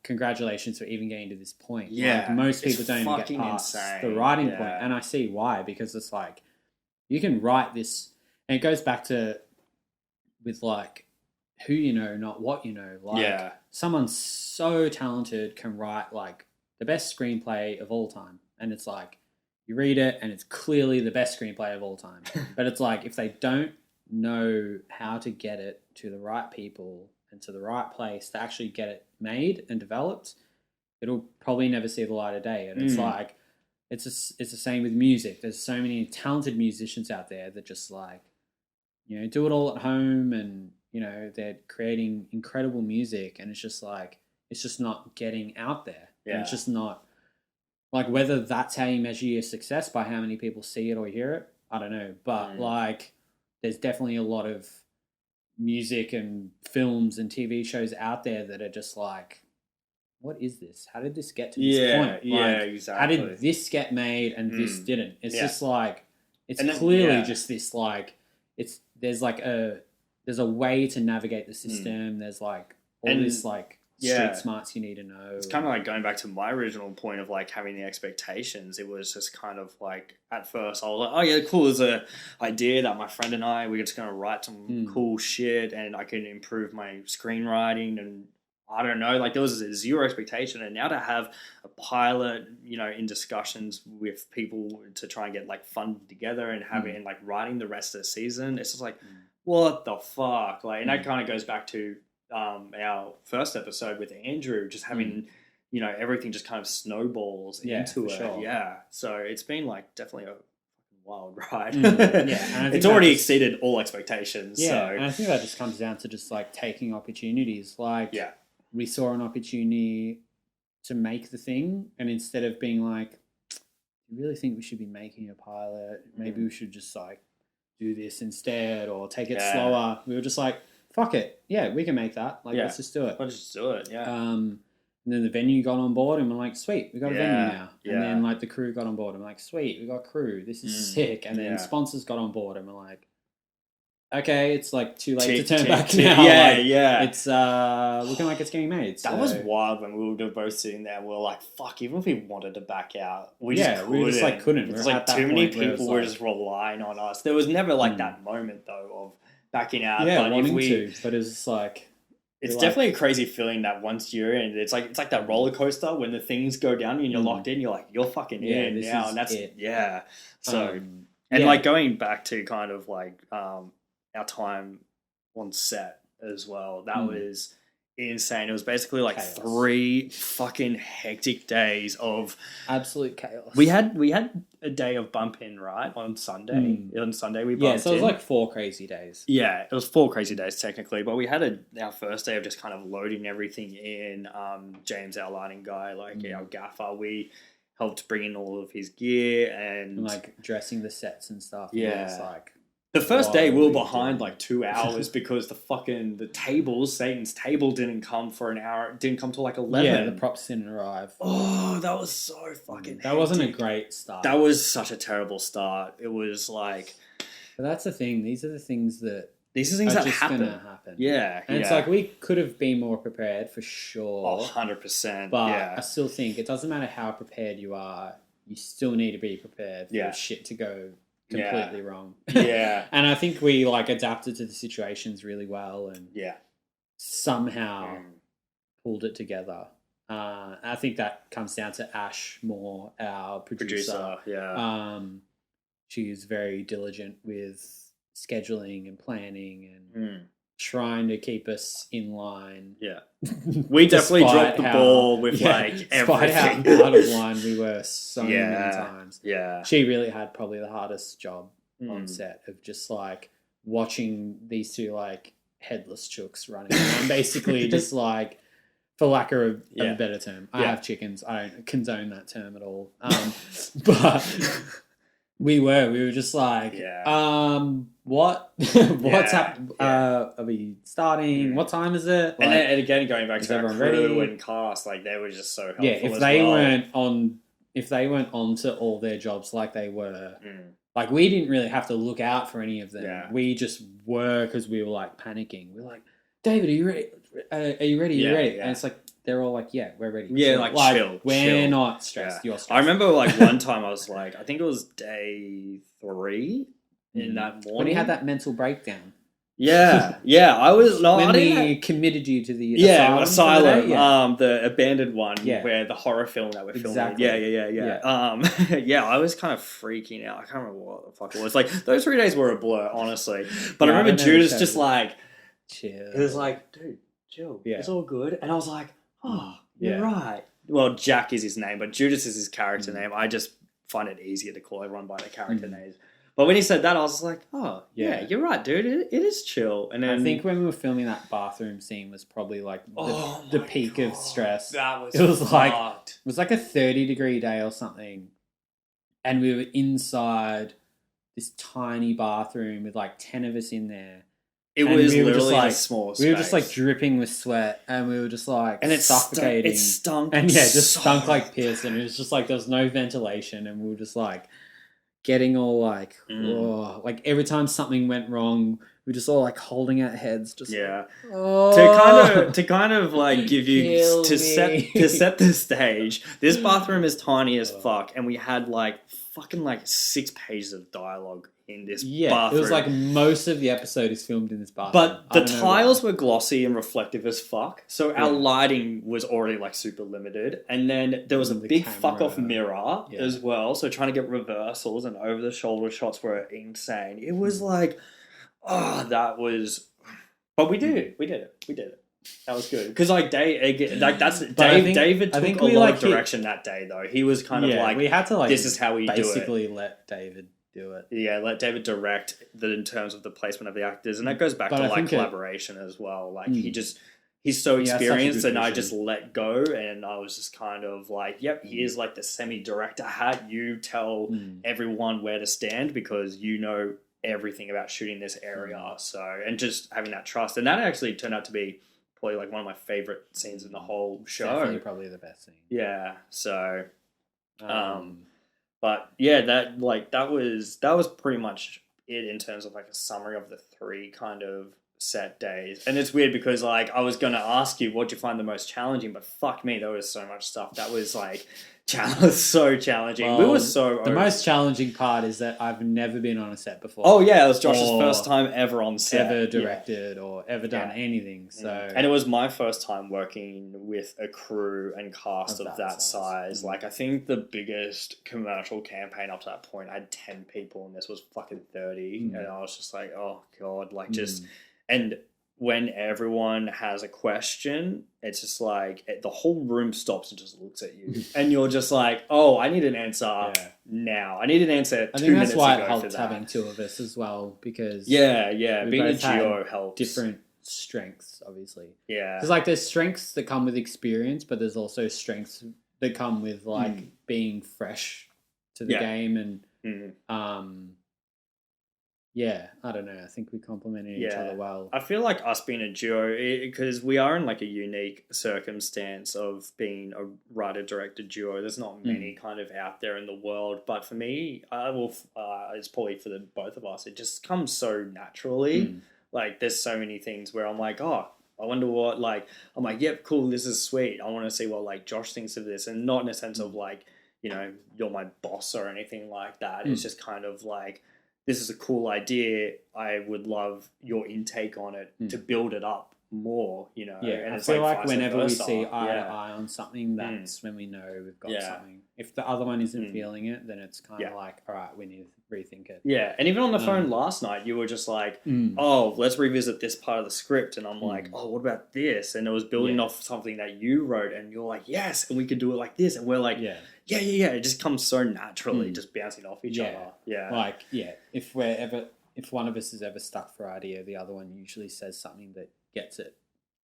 [SPEAKER 2] congratulations for even getting to this point.
[SPEAKER 1] Yeah,
[SPEAKER 2] like, most people don't even get past the writing point, and I see why, because it's like you can write this, and it goes back to with like who you know, not what you know. Like someone so talented can write like the best screenplay of all time, and it's like you read it and it's clearly the best screenplay of all time. But it's like if they don't know how to get it to the right people and to the right place to actually get it made and developed, it'll probably never see the light of day. And it's like it's the same with music. There's so many talented musicians out there that just like do it all at home, and they're creating incredible music, and it's just not getting out there.
[SPEAKER 1] Yeah.
[SPEAKER 2] And it's just not like, whether that's how you measure your success, by how many people see it or hear it, I don't know. But like there's definitely a lot of music and films and TV shows out there that are just like, what is this? How did this get to this point?
[SPEAKER 1] Exactly.
[SPEAKER 2] How did this get made and this didn't? It's just like, it's clearly just this like, there's a way to navigate the system. There's like all this like street smarts you need to know.
[SPEAKER 1] It's kind of like going back to my original point of like having the expectations. It was just kind of like, at first I was like, oh yeah, cool. There's a idea that my friend and we're just going to write some cool shit, and I can improve my screenwriting, and I don't know, like there was a zero expectation. And now to have a pilot, in discussions with people to try and get like funded together and having and like writing the rest of the season, it's just like, what the fuck? Like, and that kind of goes back to our first episode with Andrew, just having everything just kind of snowballs into it.
[SPEAKER 2] Sure.
[SPEAKER 1] Yeah, so it's been like definitely a wild ride.
[SPEAKER 2] And
[SPEAKER 1] it's already exceeded all expectations.
[SPEAKER 2] Yeah,
[SPEAKER 1] so.
[SPEAKER 2] And I think that just comes down to just like taking opportunities. Like we saw an opportunity to make the thing, and instead of being like, you really think we should be making a pilot? Maybe we should just like do this instead, or take it slower. We were just like, fuck it. Yeah, we can make that. Like, let's just do it.
[SPEAKER 1] Let's just do it,
[SPEAKER 2] And then the venue got on board, and we're like, sweet, we got a venue now. And then like the crew got on board, and we're like, sweet, we got crew. This is sick. And then sponsors got on board, and we're like, okay, it's like too late to turn back now. It's looking like it's getting made. So.
[SPEAKER 1] That was wild when we were both sitting there. We were like, fuck, even if we wanted to back out, we just couldn't. It's like too many people were just relying on us. There was never like that moment though of backing out.
[SPEAKER 2] Yeah, but wanting to, but it's like...
[SPEAKER 1] It's definitely a crazy feeling that once you're in, it's like that roller coaster when the things go down and you're locked in, you're like, you're fucking in now. And that's it. Yeah. So, like going back to kind of like our time on set as well, that was insane. It was basically like chaos. 3 fucking hectic days of
[SPEAKER 2] absolute chaos.
[SPEAKER 1] We had a day of bump in, right? On Sunday. On Sunday we bumped in.
[SPEAKER 2] Yeah, so it was like 4 crazy days.
[SPEAKER 1] Yeah, it was 4 crazy days technically, but we had our first day of just kind of loading everything in. James, our lighting guy, like our gaffer, we helped bring in all of his gear and
[SPEAKER 2] like dressing the sets and stuff.
[SPEAKER 1] Yeah.
[SPEAKER 2] It was like...
[SPEAKER 1] The first day we were behind like 2 hours because the tables, Satan's table didn't come for an hour. It didn't come till like 11.
[SPEAKER 2] Yeah, the props didn't arrive.
[SPEAKER 1] Oh, that was so fucking
[SPEAKER 2] That wasn't a great start.
[SPEAKER 1] That was such a terrible start. It was like...
[SPEAKER 2] But that's the thing. These are the things that...
[SPEAKER 1] These are things that
[SPEAKER 2] just
[SPEAKER 1] happen.
[SPEAKER 2] Gonna happen.
[SPEAKER 1] Yeah.
[SPEAKER 2] And it's like we could have been more prepared for sure.
[SPEAKER 1] Oh, 100%.
[SPEAKER 2] But I still think it doesn't matter how prepared you are. You still need to be prepared for shit to go... completely wrong.
[SPEAKER 1] Yeah.
[SPEAKER 2] And I think we like adapted to the situations really well and somehow pulled it together. I think that comes down to Ash Moore, our producer. She's very diligent with scheduling and planning, and trying to keep us in line.
[SPEAKER 1] Yeah. We definitely dropped the ball with
[SPEAKER 2] despite
[SPEAKER 1] everything.
[SPEAKER 2] how out of line we were so many times.
[SPEAKER 1] Yeah.
[SPEAKER 2] She really had probably the hardest job on set of just like watching these two like headless chooks running around, basically just like, for lack of a better term. I have chickens. I don't condone that term at all. But we were just like, what's happening? Are we starting? What time is it? Like,
[SPEAKER 1] and again, going back to that crew
[SPEAKER 2] ready?
[SPEAKER 1] and cast, like they were just so helpful.
[SPEAKER 2] Yeah, if they weren't on to all their jobs like they were, like we didn't really have to look out for any of them. Yeah. We just were, because we were like panicking. We're like, David, are you ready? Are you ready? Are you ready? Yeah. And it's like, they're all like, yeah, we're ready.
[SPEAKER 1] Yeah, like chill.
[SPEAKER 2] We're not stressed. You're stressed.
[SPEAKER 1] I remember like one time I was like, I think it was day 3 in that morning.
[SPEAKER 2] When you had that mental breakdown.
[SPEAKER 1] Yeah. I was... No,
[SPEAKER 2] when we committed you to the asylum.
[SPEAKER 1] The abandoned one where the horror film that we're filming. Yeah. I was kind of freaking out. I can't remember what the fuck it was. Like, those 3 days were a blur, honestly. But I remember Judas just like...
[SPEAKER 2] Chill.
[SPEAKER 1] He was like, dude, chill. Yeah. It's all good. And I was like, oh, you're right. Well, Jack is his name, but Judas is his character name. I just find it easier to call everyone by their character names. But when he said that, I was like, oh, yeah, you're right, dude. It is chill. And then
[SPEAKER 2] I think when we were filming that bathroom scene was probably like the peak of stress.
[SPEAKER 1] That was
[SPEAKER 2] It was like a 30-degree day or something. And we were inside this tiny bathroom with like 10 of us in there.
[SPEAKER 1] It was literally a small space.
[SPEAKER 2] We were just like dripping with sweat, and we were just like suffocating.
[SPEAKER 1] It stunk.
[SPEAKER 2] And stunk like piss, and it was just like there was no ventilation, and we were just like getting all like, like every time something went wrong, we were just all like holding our heads, just
[SPEAKER 1] to kind of like give you to set the stage. This bathroom is tiny as fuck, and we had like fucking like 6 pages of dialogue in this bathroom.
[SPEAKER 2] It was like most of the episode is filmed in this bathroom.
[SPEAKER 1] But the tiles were glossy and reflective as fuck, so our lighting was already like super limited. And then there was a big fuck off mirror as well, so trying to get reversals and over the shoulder shots were insane. It was like, that was... But we did it. That was good. Because like David took a lot of direction that day though. He was kind of like,
[SPEAKER 2] we had to like,
[SPEAKER 1] this is how we do it.
[SPEAKER 2] Basically let David do it.
[SPEAKER 1] Yeah, let David direct in terms of the placement of the actors, and that goes back to like collaboration as well. Like he's so experienced, and I just let go, and I was just kind of like, yep, here's like the semi-director hat. You tell everyone where to stand because you know everything about shooting this area. So, and just having that trust, and that actually turned out to be probably like one of my favorite scenes in the whole show.
[SPEAKER 2] Definitely probably the best scene.
[SPEAKER 1] Yeah. So, but yeah, that was pretty much it in terms of like a summary of the 3 kind of set days. And it's weird because like I was going to ask you what you find the most challenging, but fuck me, there was so much stuff that was like so challenging. Well, we were so
[SPEAKER 2] the most challenging part is that I've never been on a set before.
[SPEAKER 1] Oh yeah, it was Josh's first time ever on set,
[SPEAKER 2] ever directed or ever done anything. So
[SPEAKER 1] and it was my first time working with a crew and cast of that size. Like I think the biggest commercial campaign up to that point, I had 10 people, and this was fucking 30, and I was just like, oh god, like just and. When everyone has a question, it's just like the whole room stops and just looks at you, and you're just like, "Oh, I need an answer now. I need an answer."
[SPEAKER 2] I think that's why it helped having 2 of us as well, because
[SPEAKER 1] being a duo helps.
[SPEAKER 2] Different strengths, obviously.
[SPEAKER 1] Yeah,
[SPEAKER 2] because like there's strengths that come with experience, but there's also strengths that come with like being fresh to the game and yeah, I don't know. I think we complemented each other well.
[SPEAKER 1] I feel like us being a duo, because we are in like a unique circumstance of being a writer-director duo. There's not many kind of out there in the world. But for me, it's probably for the both of us, it just comes so naturally. Like there's so many things where I'm like, oh, I wonder what, like, I'm like, yep, cool, this is sweet. I want to see what like Josh thinks of this. And not in a sense of like, you know, you're my boss or anything like that. It's just kind of like, this is a cool idea. I would love your intake on it to build it up more, you know.
[SPEAKER 2] Yeah,
[SPEAKER 1] and
[SPEAKER 2] I
[SPEAKER 1] it's
[SPEAKER 2] feel like
[SPEAKER 1] vice
[SPEAKER 2] whenever we
[SPEAKER 1] versa.
[SPEAKER 2] see eye to eye on something, that's when we know we've got something. If the other one isn't feeling it, then it's kind of like, all right, we need to rethink it.
[SPEAKER 1] Yeah, and even on the phone last night, you were just like, oh, let's revisit this part of the script. And I'm like, oh, what about this? And it was building off something that you wrote, and you're like, yes, and we could do it like this. And we're like, yeah. It just comes so naturally, just bouncing off each other. Yeah.
[SPEAKER 2] Like, if one of us is ever stuck for idea, the other one usually says something that gets it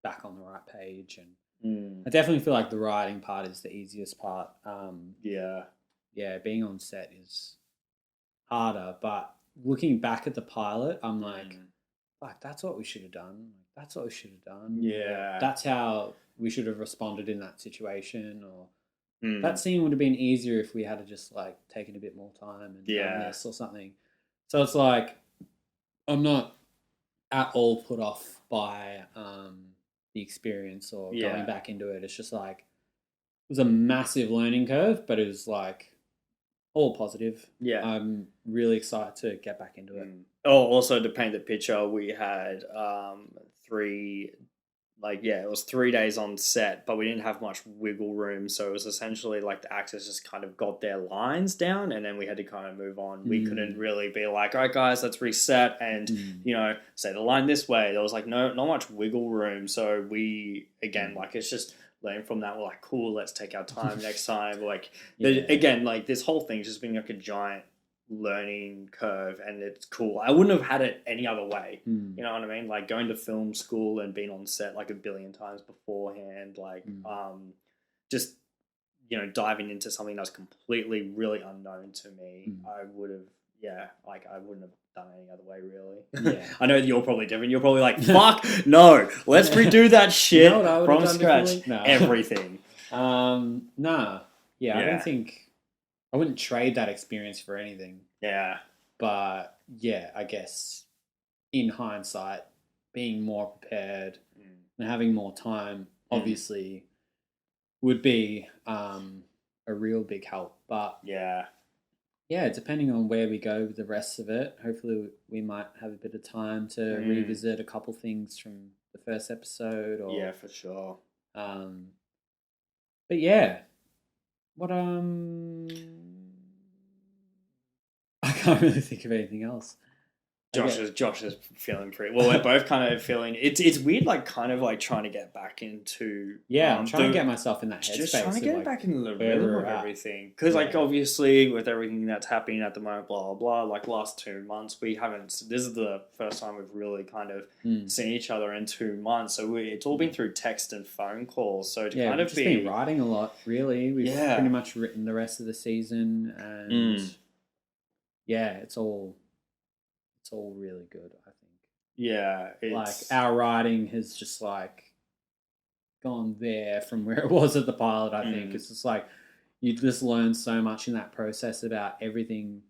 [SPEAKER 2] back on the right page. And I definitely feel like the writing part is the easiest part. Being on set is harder, but looking back at the pilot, I'm like, that's what we should have done. That's what we should have done.
[SPEAKER 1] Yeah.
[SPEAKER 2] That's how we should have responded in that situation. Or that scene would have been easier if we had to just like taken a bit more time and done this or something. So it's like, I'm not at all put off by the experience or going back into it. It's just like, it was a massive learning curve, but it was like all positive. Yeah. I'm really excited to get back into it.
[SPEAKER 1] Oh, also to paint the picture, we had it was 3 days on set, but we didn't have much wiggle room. So it was essentially like the actors just kind of got their lines down, and then we had to kind of move on. We couldn't really be like, all right, guys, let's reset and, say the line this way. There was like not much wiggle room. So we, again, it's just learn from that. We're like, cool, let's take our time next time. Again, this whole thing's just been like a giant learning curve, and it's cool. I wouldn't have had it any other way. You know what I mean? Like going to film school and being on set like a billion times beforehand, just diving into something that's completely really unknown to me. I would have I wouldn't have done it any other way, really. I know that you're probably different. You're probably like, fuck no, let's redo that shit from scratch. No. Everything.
[SPEAKER 2] I don't think I wouldn't trade that experience for anything. Yeah. But I guess in hindsight, being more prepared and having more time obviously would be a real big help. But depending on where we go with the rest of it, hopefully we might have a bit of time to revisit a couple things from the first episode. Or,
[SPEAKER 1] for sure.
[SPEAKER 2] But what I can't really think of anything else.
[SPEAKER 1] Josh is feeling pretty well. We're both kind of feeling it's weird, kind of trying to get back into
[SPEAKER 2] I'm trying to get myself in that headspace.
[SPEAKER 1] Just trying to get back into the rhythm of everything, because obviously with everything that's happening at the moment, blah blah blah. Last 2 months we haven't. This is the first time we've really kind of seen each other in 2 months. So it's all been through text and phone calls. So to kind of
[SPEAKER 2] just been writing a lot. Really, we've pretty much written the rest of the season, and it's all really good, I think.
[SPEAKER 1] Yeah.
[SPEAKER 2] Our writing has just gone there from where it was at the pilot, I think. It's just you just learn so much in that process about everything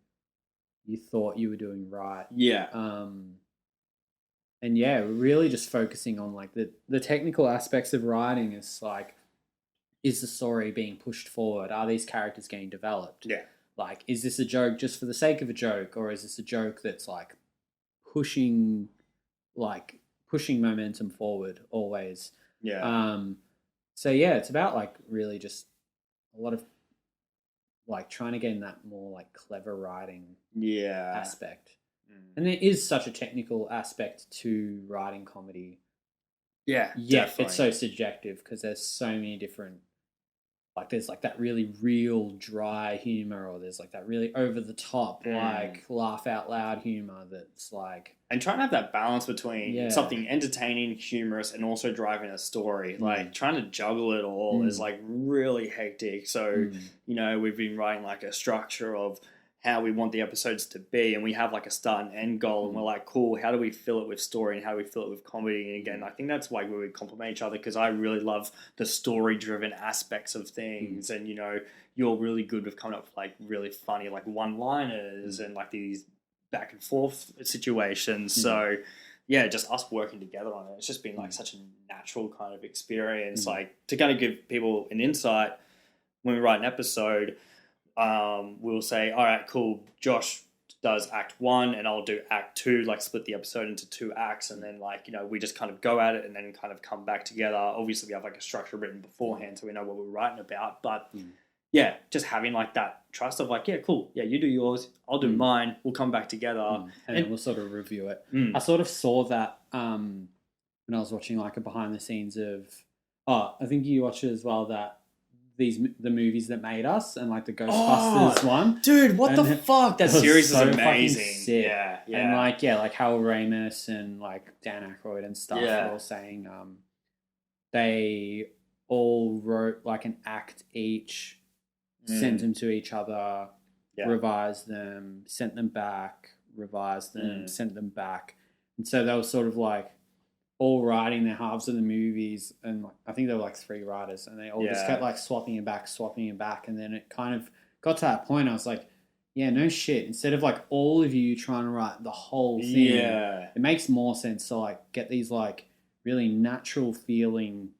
[SPEAKER 2] you thought you were doing right. Yeah. And we're really just focusing on the technical aspects of writing. Is is the story being pushed forward? Are these characters getting developed? Yeah. Is this a joke just for the sake of a joke, or is this a joke that's pushing momentum forward always? Yeah. So it's about really just a lot of trying to get in that more clever writing aspect. And there is such a technical aspect to writing comedy. Yeah, definitely. It's so subjective because there's so many different. There's that really real dry humor, or there's that really over the top laugh out loud humor that's
[SPEAKER 1] and trying to have that balance between something entertaining, humorous, and also driving a story. Trying to juggle it all is really hectic. So we've been writing a structure of how we want the episodes to be, and we have a start and end goal, and we're cool, how do we fill it with story and how do we fill it with comedy? And again, I think that's why we complement each other, because I really love the story driven aspects of things, and you're really good with coming up with really funny one liners and these back and forth situations. So just us working together on it, it's just been such a natural kind of experience. To kind of give people an insight, when we write an episode, we'll say, all right, cool, Josh does act 1 and I'll do act 2, like split the episode into 2 acts, and then like, you know, we just kind of go at it and then kind of come back together. Obviously we have like a structure written beforehand so we know what we're writing about, but yeah, just having like that trust of like, yeah, cool, yeah, you do yours, I'll do mine, we'll come back together
[SPEAKER 2] and then we'll sort of review it. I sort of saw that when I was watching like a behind the scenes of I think you watched it as well, that the movies that made us, and like the Ghostbusters one.
[SPEAKER 1] Dude, what the fuck? That series is
[SPEAKER 2] so
[SPEAKER 1] amazing.
[SPEAKER 2] Sick.
[SPEAKER 1] Yeah.
[SPEAKER 2] And like like Harold Ramis and like Dan Aykroyd and stuff were all saying they all wrote like an act each, sent them to each other, revised them, sent them back, revised them, sent them back. And so they were sort of like all writing their halves of the movies, and like, I think there were like 3 writers, and they all just kept like swapping it back, and then it kind of got to that point. I was like, yeah, no shit. Instead of like all of you trying to write the whole thing, it makes more sense to like get these like really natural feeling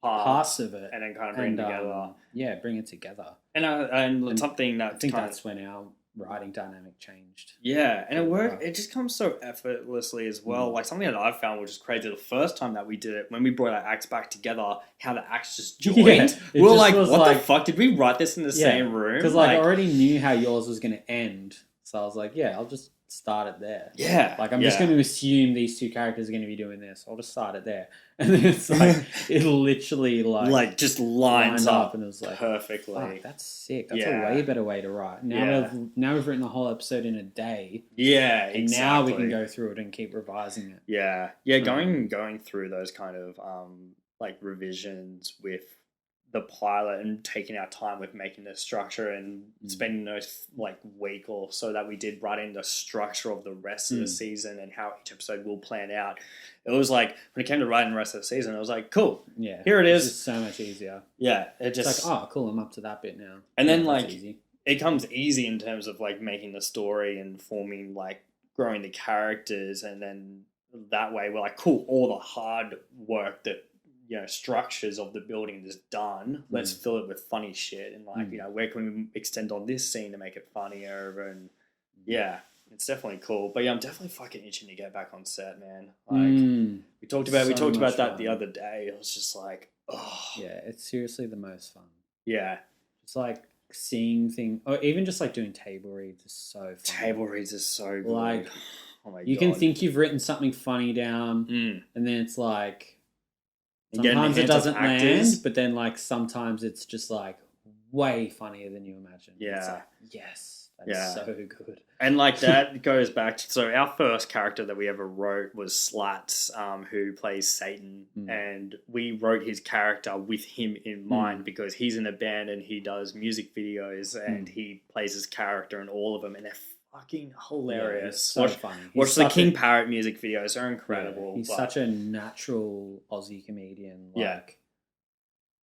[SPEAKER 2] parts of it,
[SPEAKER 1] and then kind of bring it together.
[SPEAKER 2] Bring it together.
[SPEAKER 1] And something that
[SPEAKER 2] I think that's when our writing dynamic changed.
[SPEAKER 1] Yeah, and it worked. It just comes so effortlessly as well. Like something that I've found, which is crazy, the first time that we did it, when we brought our acts back together, how the acts just joined. We were like, what the fuck? Did we write this in the same room?
[SPEAKER 2] Because like I already knew how yours was going to end. So I was like, yeah, I'll just start it there.
[SPEAKER 1] Yeah.
[SPEAKER 2] Like I'm just going to assume these 2 characters are going to be doing this. I'll just start it there. And then it's like, it literally like
[SPEAKER 1] just lines up
[SPEAKER 2] and it was like
[SPEAKER 1] perfectly.
[SPEAKER 2] Fuck, that's sick. That's a way better way to write. Now we've written the whole episode in a day.
[SPEAKER 1] Yeah,
[SPEAKER 2] and now we can go through it and keep revising it.
[SPEAKER 1] Yeah. Yeah, going through those kind of like revisions with the pilot and taking our time with making the structure and spending those like week or so that we did writing the structure of the rest of the season and how each episode will plan out. It was like when it came to writing the rest of the season, it was like, cool.
[SPEAKER 2] Yeah.
[SPEAKER 1] Here it is.
[SPEAKER 2] It's just so much easier.
[SPEAKER 1] Yeah.
[SPEAKER 2] It's like, oh, cool, I'm up to that bit now.
[SPEAKER 1] And then like it comes easy in terms of like making the story and forming like growing the characters, and then that way we're like, cool, all the hard work that, you know, structures of the building is done. Let's fill it with funny shit and like, you know, where can we extend on this scene to make it funnier? And yeah, it's definitely cool. But yeah, I'm definitely fucking itching to get back on set, man. Like we talked about that the other day. It was just like, oh
[SPEAKER 2] yeah, it's seriously the most fun.
[SPEAKER 1] Yeah,
[SPEAKER 2] it's like seeing things, or even just like doing table reads is so fun.
[SPEAKER 1] Table reads is so good.
[SPEAKER 2] Like,
[SPEAKER 1] oh my
[SPEAKER 2] you
[SPEAKER 1] God.
[SPEAKER 2] can think you've written something funny down, and then it's like sometimes it doesn't land, but then like sometimes it's just like way funnier than you imagine.
[SPEAKER 1] Yeah.
[SPEAKER 2] It's like, yes, that's so good.
[SPEAKER 1] And like that goes back to, so our first character that we ever wrote was Slats, who plays Satan, and we wrote his character with him in mind because he's in a band and he does music videos and he plays his character in all of them, and they're fucking hilarious.
[SPEAKER 2] Yeah, so funny.
[SPEAKER 1] Watch the King Parrot music videos; they're incredible.
[SPEAKER 2] Yeah, he's such a natural Aussie comedian. Like,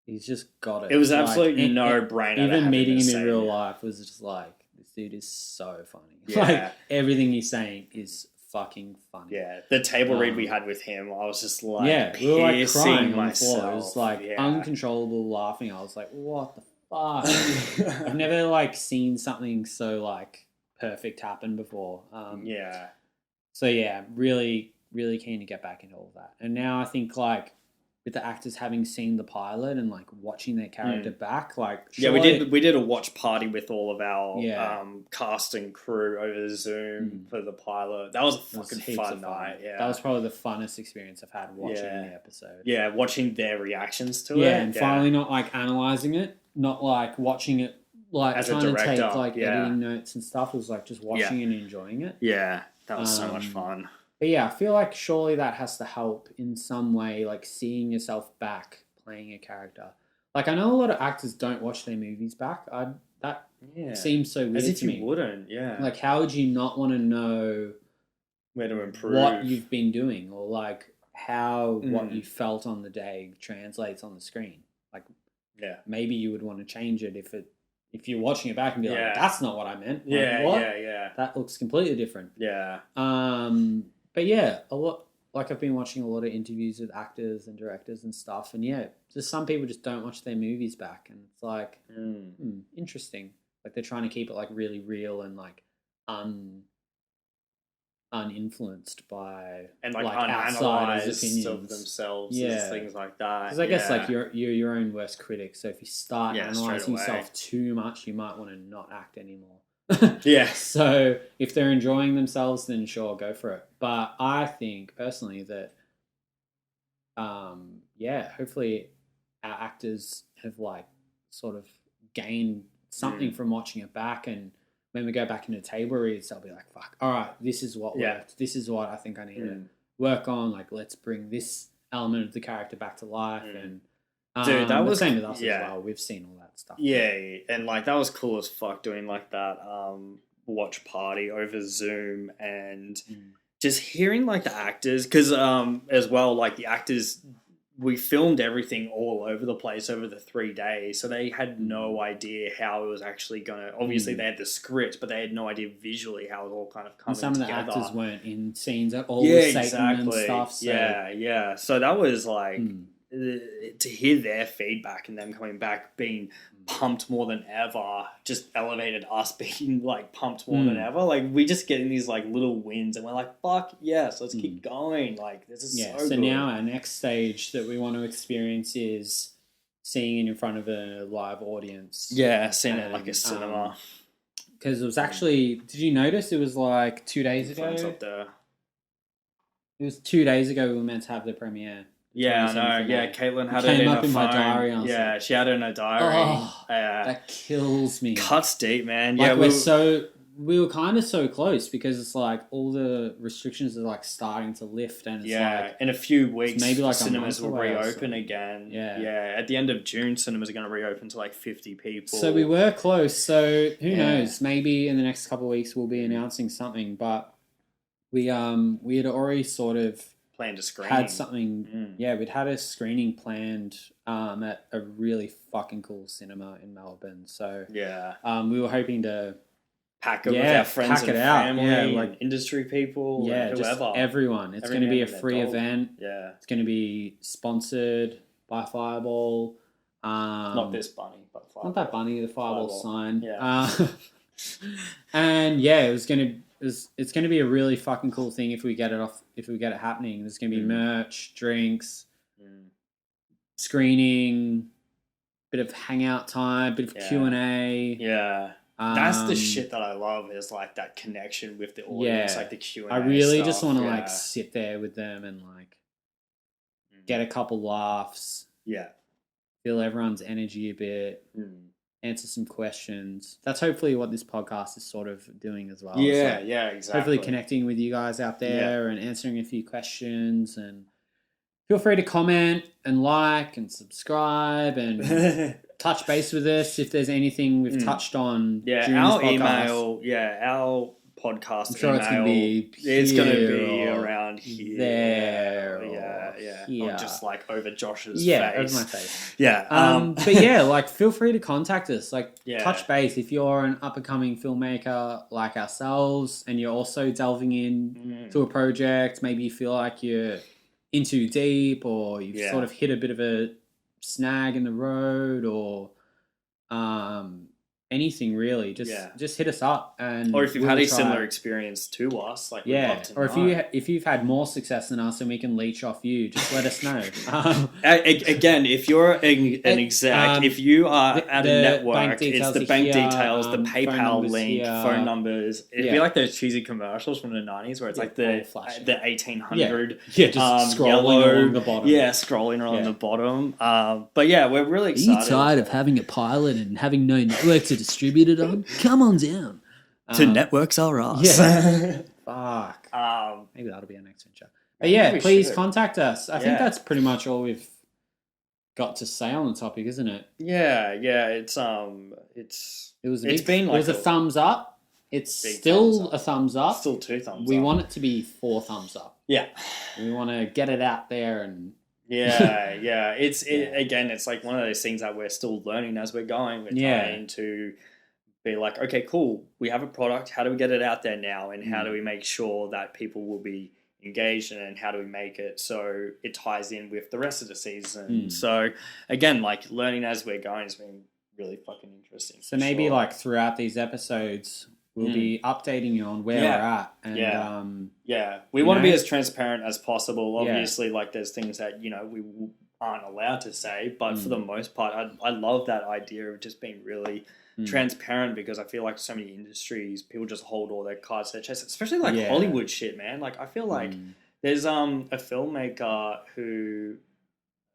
[SPEAKER 2] he's just got it.
[SPEAKER 1] It was absolutely no brainer.
[SPEAKER 2] Even meeting him in real life was just like, this dude is so funny. Yeah. Like everything he's saying is fucking funny.
[SPEAKER 1] Yeah, the table read we had with him, I was just like,
[SPEAKER 2] we were like crying
[SPEAKER 1] myself.
[SPEAKER 2] On the floor. It was like uncontrollable laughing. I was like, what the fuck? I've never like seen something so like perfect happen before. So yeah, really, really keen to get back into all of that. And now I think like with the actors having seen the pilot and like watching their character back, like
[SPEAKER 1] we did a watch party with all of our cast and crew over Zoom for the pilot. That was a fucking fun night. Yeah,
[SPEAKER 2] that was probably the funnest experience I've had watching the episode.
[SPEAKER 1] Yeah, watching their reactions to it.
[SPEAKER 2] Yeah, and finally not like analyzing it, not like watching it like
[SPEAKER 1] as
[SPEAKER 2] trying
[SPEAKER 1] a director,
[SPEAKER 2] to take like editing notes and stuff. It was like just watching and enjoying it.
[SPEAKER 1] Yeah, that was so much fun.
[SPEAKER 2] But yeah, I feel like surely that has to help in some way, like seeing yourself back playing a character. Like I know a lot of actors don't watch their movies back. That seems so weird
[SPEAKER 1] as if
[SPEAKER 2] to me.
[SPEAKER 1] You wouldn't,
[SPEAKER 2] Like how would you not want to know
[SPEAKER 1] where to improve,
[SPEAKER 2] what you've been doing, or like how what you felt on the day translates on the screen? Like maybe you would want to change it if you're watching it back and be like, that's not what I meant. Like, what? That looks completely different.
[SPEAKER 1] Yeah.
[SPEAKER 2] But yeah, a lot. Like I've been watching a lot of interviews with actors and directors and stuff, and just some people just don't watch their movies back, and it's like interesting. Like they're trying to keep it like really real and like uninfluenced by
[SPEAKER 1] and like
[SPEAKER 2] outsiders'
[SPEAKER 1] unanalyzed
[SPEAKER 2] opinions
[SPEAKER 1] of themselves, things like that.
[SPEAKER 2] Because I guess like you're your own worst critic. So if you start
[SPEAKER 1] straight
[SPEAKER 2] analyzing
[SPEAKER 1] away.
[SPEAKER 2] yourself too much, you might want to not act anymore. So if they're enjoying themselves, then sure, go for it. But I think personally that, hopefully our actors have like sort of gained something from watching it back, and when we go back into table reads, they'll be like, "Fuck, all right, this is what worked. This is what I think I need to work on. Like, let's bring this element of the character back to life." And
[SPEAKER 1] dude, that was
[SPEAKER 2] the same with us as well. We've seen all that stuff.
[SPEAKER 1] Yeah, and like that was cool as fuck doing like that watch party over Zoom and just hearing like the actors, because as well, like the actors, we filmed everything all over the place over the 3 days, so they had no idea how it was actually gonna. Obviously, they had the script, but they had no idea visually how it all kind of coming together.
[SPEAKER 2] Some of the actors weren't in scenes at all with Satan and stuff. So.
[SPEAKER 1] Yeah. So that was like to hear their feedback and them coming back being pumped more than ever just elevated us being like pumped more than ever. Like we just getting these like little wins and we're like, fuck yes, let's keep going. Like this is so good.
[SPEAKER 2] Now our next stage that we want to experience is seeing it in front of a live audience.
[SPEAKER 1] Yeah, seeing it like a cinema.
[SPEAKER 2] Because it was actually, did you notice it was like 2 days ago?
[SPEAKER 1] Up there.
[SPEAKER 2] It was 2 days ago we were meant to have the premiere.
[SPEAKER 1] Yeah, I know. Yeah, Caitlin had it in her phone.
[SPEAKER 2] My diary.
[SPEAKER 1] Yeah, she had it in her diary.
[SPEAKER 2] Oh, that kills me.
[SPEAKER 1] Cuts deep, man.
[SPEAKER 2] Like we were kind of so close because it's like all the restrictions are like starting to lift, and it's like
[SPEAKER 1] in a few weeks,
[SPEAKER 2] maybe like
[SPEAKER 1] cinemas will reopen again. Yeah. At the end of June, cinemas are going to reopen to like 50 people.
[SPEAKER 2] So we were close. So who knows? Maybe in the next couple of weeks we'll be announcing something. But we had already sort of
[SPEAKER 1] planned a screening.
[SPEAKER 2] Had something. Yeah, we'd had a screening planned at a really fucking cool cinema in Melbourne. So we were hoping to
[SPEAKER 1] pack it with our friends and family, like industry people, whoever.
[SPEAKER 2] Just everyone. It's going to be a free event.
[SPEAKER 1] Yeah,
[SPEAKER 2] it's going to be sponsored by Fireball.
[SPEAKER 1] Not this bunny, but Fireball.
[SPEAKER 2] Not that bunny. The Fireball sign.
[SPEAKER 1] Yeah.
[SPEAKER 2] And it was going to. It's going to be a really fucking cool thing if we get it off. If we get it happening, there's going to be merch, drinks, screening, bit of hangout time, bit of Q&A.
[SPEAKER 1] Yeah. That's the shit that I love, is like that connection with the audience, like the Q&A.
[SPEAKER 2] I really just want to like sit there with them and like get a couple laughs.
[SPEAKER 1] Yeah.
[SPEAKER 2] Feel everyone's energy a bit. Answer some questions. That's hopefully what this podcast is sort of doing as well.
[SPEAKER 1] Yeah, exactly.
[SPEAKER 2] Hopefully connecting with you guys out there and answering a few questions, and feel free to comment and like and subscribe and touch base with us if there's anything we've touched on.
[SPEAKER 1] Yeah, our email, our podcast email. It's going to be around here.
[SPEAKER 2] There.
[SPEAKER 1] Or just like over Josh's face.
[SPEAKER 2] Yeah, over my face.
[SPEAKER 1] Yeah.
[SPEAKER 2] But like feel free to contact us. Like touch base if you're an up and coming filmmaker like ourselves and you're also delving in to a project. Maybe you feel like you're in too deep, or you've sort of hit a bit of a snag in the road, or anything really, just hit us up. And
[SPEAKER 1] or if you've had a similar experience to us, like we'd love to
[SPEAKER 2] or
[SPEAKER 1] know.
[SPEAKER 2] if you've had more success than us and we can leech off you, just let us know.
[SPEAKER 1] Again, if you're an exec, if you are at a network, it's the bank details, the PayPal link, phone numbers. It'd be like those cheesy commercials from the 90s where it's like the 1800
[SPEAKER 2] just scrolling along the bottom.
[SPEAKER 1] Yeah, scrolling along the bottom. But we're really excited.
[SPEAKER 2] Are you tired of having a pilot and having no network to distribute it on? Come on down
[SPEAKER 1] to Networks R Us.
[SPEAKER 2] Yeah. Fuck. Maybe that'll be our next venture. But please contact us. I think that's pretty much all we've got to say on the topic, isn't it?
[SPEAKER 1] Yeah. It was
[SPEAKER 2] a thumbs up. It's still a thumbs up.
[SPEAKER 1] Still 2 thumbs up.
[SPEAKER 2] We want it to be 4 thumbs up.
[SPEAKER 1] Yeah.
[SPEAKER 2] We want to get it out there and.
[SPEAKER 1] Again, it's like one of those things that we're still learning as we're going. We're trying to be like, okay, cool, we have a product. How do we get it out there now? And how do we make sure that people will be engaged? And how do we make it so it ties in with the rest of the season? So again, like learning as we're going has been really fucking interesting.
[SPEAKER 2] So maybe like throughout these episodes, We'll be updating you on where we're at. And,
[SPEAKER 1] we want to be as transparent as possible. Obviously, like there's things that, we aren't allowed to say, but for the most part, I love that idea of just being really transparent, because I feel like so many industries, people just hold all their cards to their chest, especially like Hollywood shit, man. Like I feel like there's a filmmaker who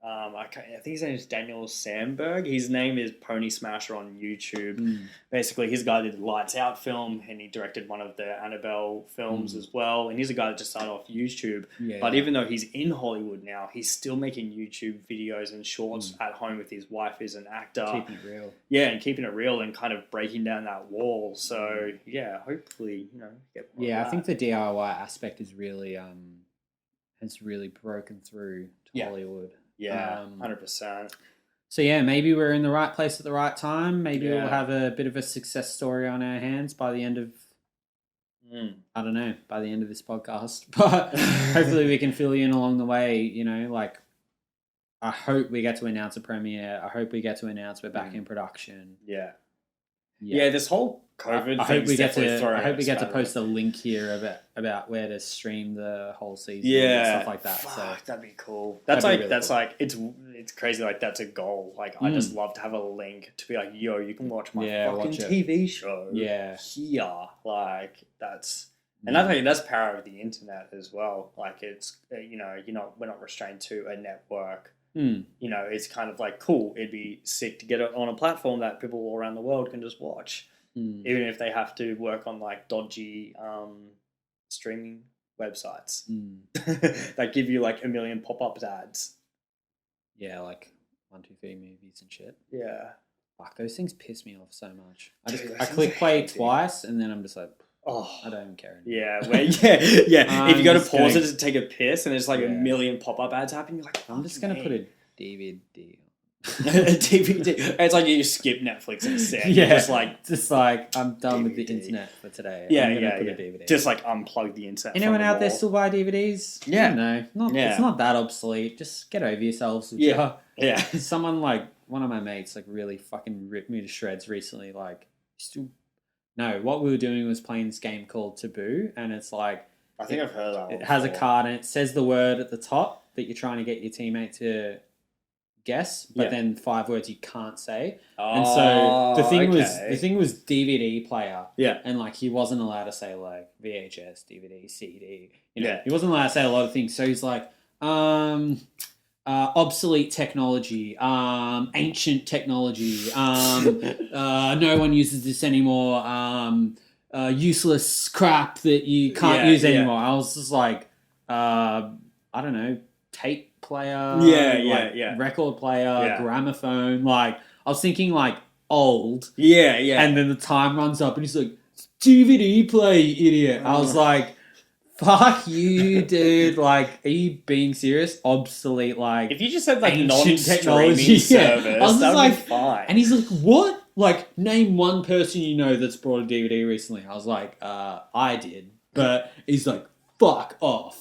[SPEAKER 1] I think his name is Daniel Sandberg. His name is Pony Smasher on YouTube. Basically, his guy did Lights Out film, and he directed one of the Annabelle films as well. And he's a guy that just started off YouTube. But even though he's in Hollywood now, he's still making YouTube videos and shorts at home with his wife, who's an actor.
[SPEAKER 2] Keeping it real.
[SPEAKER 1] Yeah, and keeping it real and kind of breaking down that wall. So, hopefully, get more of
[SPEAKER 2] I
[SPEAKER 1] that.
[SPEAKER 2] think the DIY aspect is really has really broken through to Hollywood.
[SPEAKER 1] Yeah, 100%.
[SPEAKER 2] So maybe we're in the right place at the right time. Maybe we'll have a bit of a success story on our hands by the end of, I don't know, by the end of this podcast. But hopefully we can fill you in along the way. Like I hope we get to announce a premiere. I hope we get to announce we're back in production.
[SPEAKER 1] Yeah, this whole COVID
[SPEAKER 2] I hope we get to
[SPEAKER 1] to
[SPEAKER 2] post a link here about where to stream the whole season and stuff like that.
[SPEAKER 1] Fuck, that'd be cool. That's like it's crazy. Like that's a goal. Like I just love to have a link to be like, yo, you can watch my fucking TV show.
[SPEAKER 2] Yeah,
[SPEAKER 1] here. Like that's. And I think that's power of the internet as well. Like it's we're not restrained to a network. It's kind of like cool. It'd be sick to get it on a platform that people all around the world can just watch. Even if they have to work on like dodgy streaming websites that give you like a million pop-ups ads.
[SPEAKER 2] Yeah, like 1, 2, 3 movies and shit.
[SPEAKER 1] Yeah.
[SPEAKER 2] Fuck, those things piss me off so much. I click play twice and then I'm just like, I don't even care anymore.
[SPEAKER 1] Yeah. If you go to pause it to take a piss and there's like a million pop-up ads happening, you're like,
[SPEAKER 2] I'm just going to put a DVD
[SPEAKER 1] DVD. It's like you skip Netflix instead. Yeah,
[SPEAKER 2] just like I'm done with the internet for today. I'm gonna put a DVD.
[SPEAKER 1] Just like unplug the internet.
[SPEAKER 2] Anyone out there still buy DVDs?
[SPEAKER 1] Yeah,
[SPEAKER 2] it's not that obsolete. Just get over yourselves.
[SPEAKER 1] Yeah.
[SPEAKER 2] Someone like one of my mates like really fucking ripped me to shreds recently. Like, what we were doing was playing this game called Taboo, and it's like
[SPEAKER 1] I think I've heard that.
[SPEAKER 2] It has a card and it says the word at the top that you're trying to get your teammate to guess, but then 5 words you can't say. And so the thing was DVD player.
[SPEAKER 1] Yeah.
[SPEAKER 2] And like he wasn't allowed to say like VHS, DVD, CD. He wasn't allowed to say a lot of things. So he's like, obsolete technology, ancient technology, no one uses this anymore, useless crap that you can't use anymore. I was just like, I don't know, tape player, record player, gramophone. Like I was thinking like old.
[SPEAKER 1] Yeah.
[SPEAKER 2] And then the time runs up and he's like, DVD player, you idiot. I was like, fuck you, dude. Like, are you being serious? Obsolete, like
[SPEAKER 1] if you just said like
[SPEAKER 2] non-technology
[SPEAKER 1] service,
[SPEAKER 2] I was just like,
[SPEAKER 1] fine.
[SPEAKER 2] And he's like, what? Like, name one person you know that's brought a DVD recently. I was like, I did. But he's like, fuck off.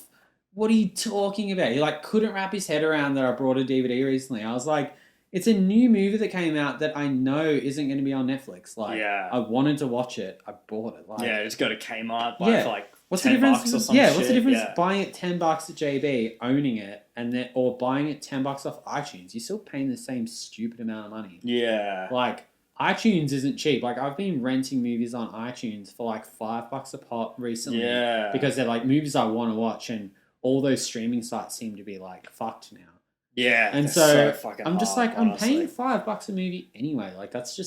[SPEAKER 2] What are you talking about? He like couldn't wrap his head around that I brought a DVD recently. I was like, it's a new movie that came out that I know isn't going to be on Netflix. Like, I wanted to watch it. I bought it. Like,
[SPEAKER 1] just go to Kmart, buy it for like
[SPEAKER 2] what's
[SPEAKER 1] $10
[SPEAKER 2] the difference?
[SPEAKER 1] or some shit.
[SPEAKER 2] What's the difference buying it $10 at JB, owning it, and then or buying it $10 off iTunes? You're still paying the same stupid amount of money.
[SPEAKER 1] Yeah.
[SPEAKER 2] Like, iTunes isn't cheap. Like, I've been renting movies on iTunes for like $5 a pop recently.
[SPEAKER 1] Yeah.
[SPEAKER 2] Because they're like movies I want to watch, and all those streaming sites seem to be like fucked now.
[SPEAKER 1] Yeah.
[SPEAKER 2] And so
[SPEAKER 1] I'm
[SPEAKER 2] just like, I'm paying $5 a movie anyway. Like that's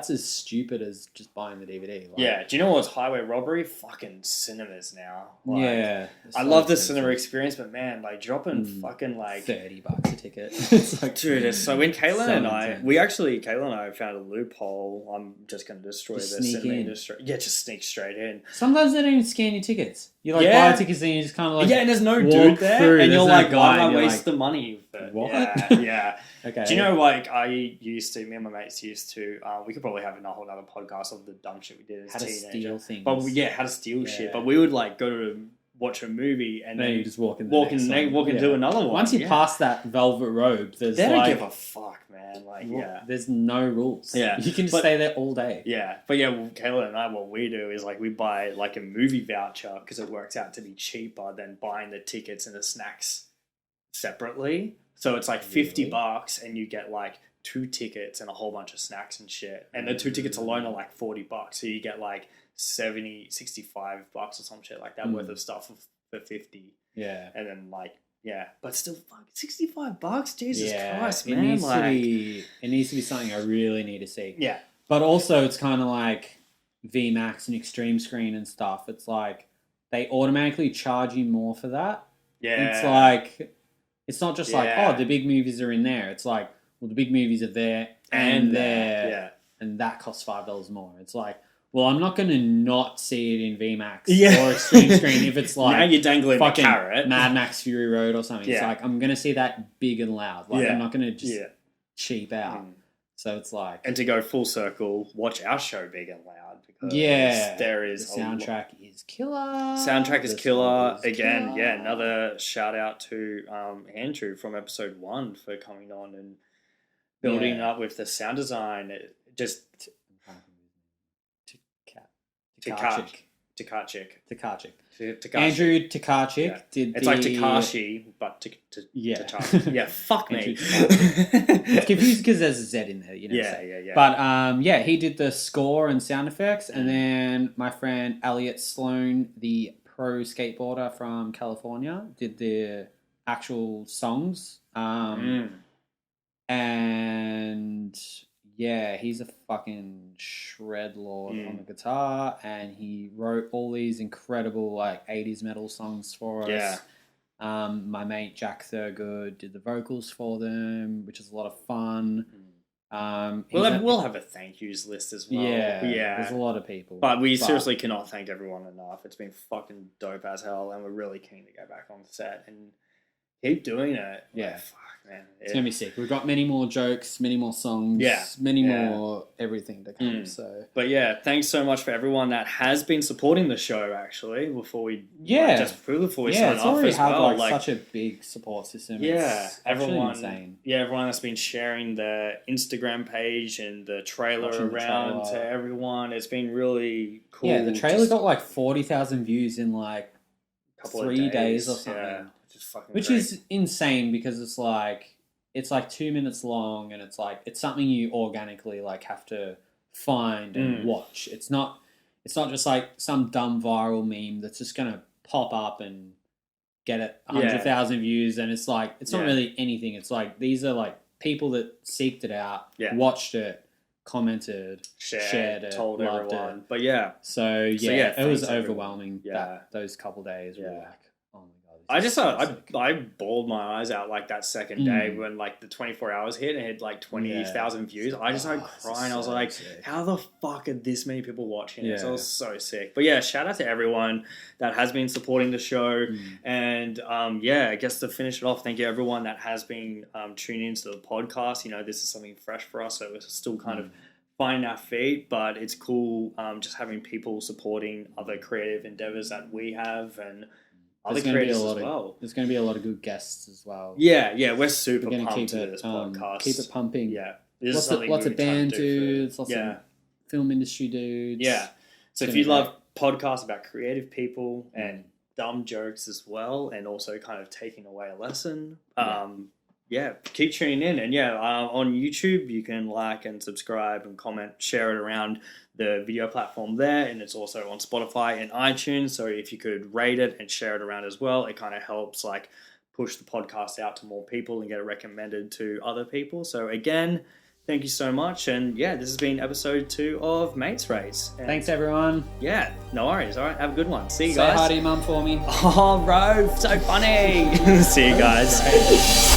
[SPEAKER 2] as stupid as just buying the DVD. Like,
[SPEAKER 1] yeah. Do you know what's highway robbery? Fucking cinemas now. Like,
[SPEAKER 2] yeah.
[SPEAKER 1] I love the cinema experience, but man, like dropping fucking like
[SPEAKER 2] $30 a ticket. It's like,
[SPEAKER 1] dude, so when Kayla and I found a loophole. I'm just going to destroy the cinema industry. Yeah, just sneak straight in.
[SPEAKER 2] Sometimes they don't even scan your tickets. You like buy tickets and you just kind of like
[SPEAKER 1] and there's no dude there, and you're like, why am I waste
[SPEAKER 2] like,
[SPEAKER 1] the money?
[SPEAKER 2] What?
[SPEAKER 1] Yeah.
[SPEAKER 2] Okay.
[SPEAKER 1] Do you know, like, me and my mates used to, we could probably have a whole other podcast of the dumb shit we did as teenagers.
[SPEAKER 2] How to steal things.
[SPEAKER 1] But how to steal shit. But we would, like, go to watch a movie and
[SPEAKER 2] then
[SPEAKER 1] then
[SPEAKER 2] you just walk in
[SPEAKER 1] into another one.
[SPEAKER 2] Once you pass that velvet robe, there's
[SPEAKER 1] they don't
[SPEAKER 2] like,
[SPEAKER 1] give a fuck, man. Like,
[SPEAKER 2] there's no rules.
[SPEAKER 1] Yeah.
[SPEAKER 2] You can just stay there all day.
[SPEAKER 1] Yeah, but yeah, Kayla and I, what we do is like we buy like a movie voucher because it works out to be cheaper than buying the tickets and the snacks separately. So it's like $50 and you get like 2 tickets and a whole bunch of snacks and shit. And the 2 tickets alone are like $40. So you get like 70, $65 or some shit like that worth of stuff for 50.
[SPEAKER 2] Yeah.
[SPEAKER 1] And then like, yeah, but still fuck $65, Jesus Christ,
[SPEAKER 2] it
[SPEAKER 1] man.
[SPEAKER 2] It needs to be something I really need to see.
[SPEAKER 1] Yeah.
[SPEAKER 2] But also it's kind of like VMAX and Extreme Screen and stuff. It's like they automatically charge you more for that.
[SPEAKER 1] Yeah.
[SPEAKER 2] It's like, it's not just like, oh, the big movies are in there. It's like, well, the big movies are there and there.
[SPEAKER 1] Yeah.
[SPEAKER 2] And that costs $5 more. It's like, well, I'm not going to not see it in VMAX
[SPEAKER 1] Yeah.
[SPEAKER 2] or Extreme Screen if it's like
[SPEAKER 1] now you're dangling the
[SPEAKER 2] fucking
[SPEAKER 1] carrot.
[SPEAKER 2] Mad Max Fury Road or something.
[SPEAKER 1] Yeah.
[SPEAKER 2] It's like, I'm going to see that big and loud. Like, I'm not going to just cheap out. So it's like...
[SPEAKER 1] And to go full circle, watch our show big and loud. Because there is
[SPEAKER 2] the soundtrack is killer.
[SPEAKER 1] Soundtrack is killer. Again, yeah, another shout out to Andrew from episode 1 for coming on and building up with the sound design. It just... Takacic.
[SPEAKER 2] Andrew Takacic did
[SPEAKER 1] It's like Takashi, but Takashi. Yeah, fuck me.
[SPEAKER 2] It's confused because there's a Z in there, you know.
[SPEAKER 1] Yeah.
[SPEAKER 2] But he did the score and sound effects, and then my friend Elliot Sloan, the pro skateboarder from California, did the actual songs. And yeah, he's a fucking shred lord on the guitar, and he wrote all these incredible like 80s metal songs for us.
[SPEAKER 1] Yeah.
[SPEAKER 2] My mate Jack Thurgood did the vocals for them, which is a lot of fun.
[SPEAKER 1] We'll have a thank yous list as well.
[SPEAKER 2] Yeah, there's a lot of people.
[SPEAKER 1] But we seriously cannot thank everyone enough. It's been fucking dope as hell, and we're really keen to go back on set and keep doing it.
[SPEAKER 2] Yeah.
[SPEAKER 1] Like, fuck, man.
[SPEAKER 2] It's going to be sick. We've got many more jokes, many more songs, many more everything to come. So,
[SPEAKER 1] but yeah, thanks so much for everyone that has been supporting the show, actually, before we sign off
[SPEAKER 2] already
[SPEAKER 1] as
[SPEAKER 2] had
[SPEAKER 1] well.
[SPEAKER 2] Such a big support system.
[SPEAKER 1] Yeah,
[SPEAKER 2] it's
[SPEAKER 1] everyone,
[SPEAKER 2] insane.
[SPEAKER 1] Yeah, everyone that's been sharing the Instagram page and the trailer around to everyone. It's been really cool.
[SPEAKER 2] Yeah, the trailer got like 40,000 views in like 3 days or something.
[SPEAKER 1] Yeah.
[SPEAKER 2] Which is insane because it's like 2 minutes long, and it's something you organically like have to find and watch. It's not just like some dumb viral meme that's just gonna pop up and get 100,000 views, and it's like it's not really anything. It's like these are like people that seeked it out, watched it, commented, shared it,
[SPEAKER 1] told
[SPEAKER 2] loved
[SPEAKER 1] everyone.
[SPEAKER 2] it.
[SPEAKER 1] But
[SPEAKER 2] it was overwhelming. Those couple days were like, oh my god.
[SPEAKER 1] I bawled my eyes out like that second day when like the 24 hours hit and it had like 20,000 views. I just started crying. I was like, how the fuck are this many people watching it? So it was so sick. But yeah, shout out to everyone that has been supporting the show. And I guess to finish it off, thank you everyone that has been tuning into the podcast. You know, this is something fresh for us, so we're still kind of finding our feet, but it's cool just having people supporting other creative endeavors that we have and other creators as well.
[SPEAKER 2] There's going to be a lot of good guests as well.
[SPEAKER 1] Yeah, we're super pumped to this podcast.
[SPEAKER 2] Keep it pumping.
[SPEAKER 1] Yeah.
[SPEAKER 2] Lots of band dudes, lots of film industry dudes.
[SPEAKER 1] Yeah. So if you love podcasts about creative people and dumb jokes as well, and also kind of taking away a lesson, keep tuning in. And on YouTube, you can like and subscribe and comment, share it around the video platform there, and it's also on Spotify and iTunes. So if you could rate it and share it around as well, it kind of helps like push the podcast out to more people and get it recommended to other people. So again, thank you so much. And this has been episode 2 of Mates Race. And
[SPEAKER 2] thanks everyone.
[SPEAKER 1] Yeah, no worries. All right, have a good one. See you guys.
[SPEAKER 2] Say hi to your mum for me.
[SPEAKER 1] Oh, bro, so funny. See you guys.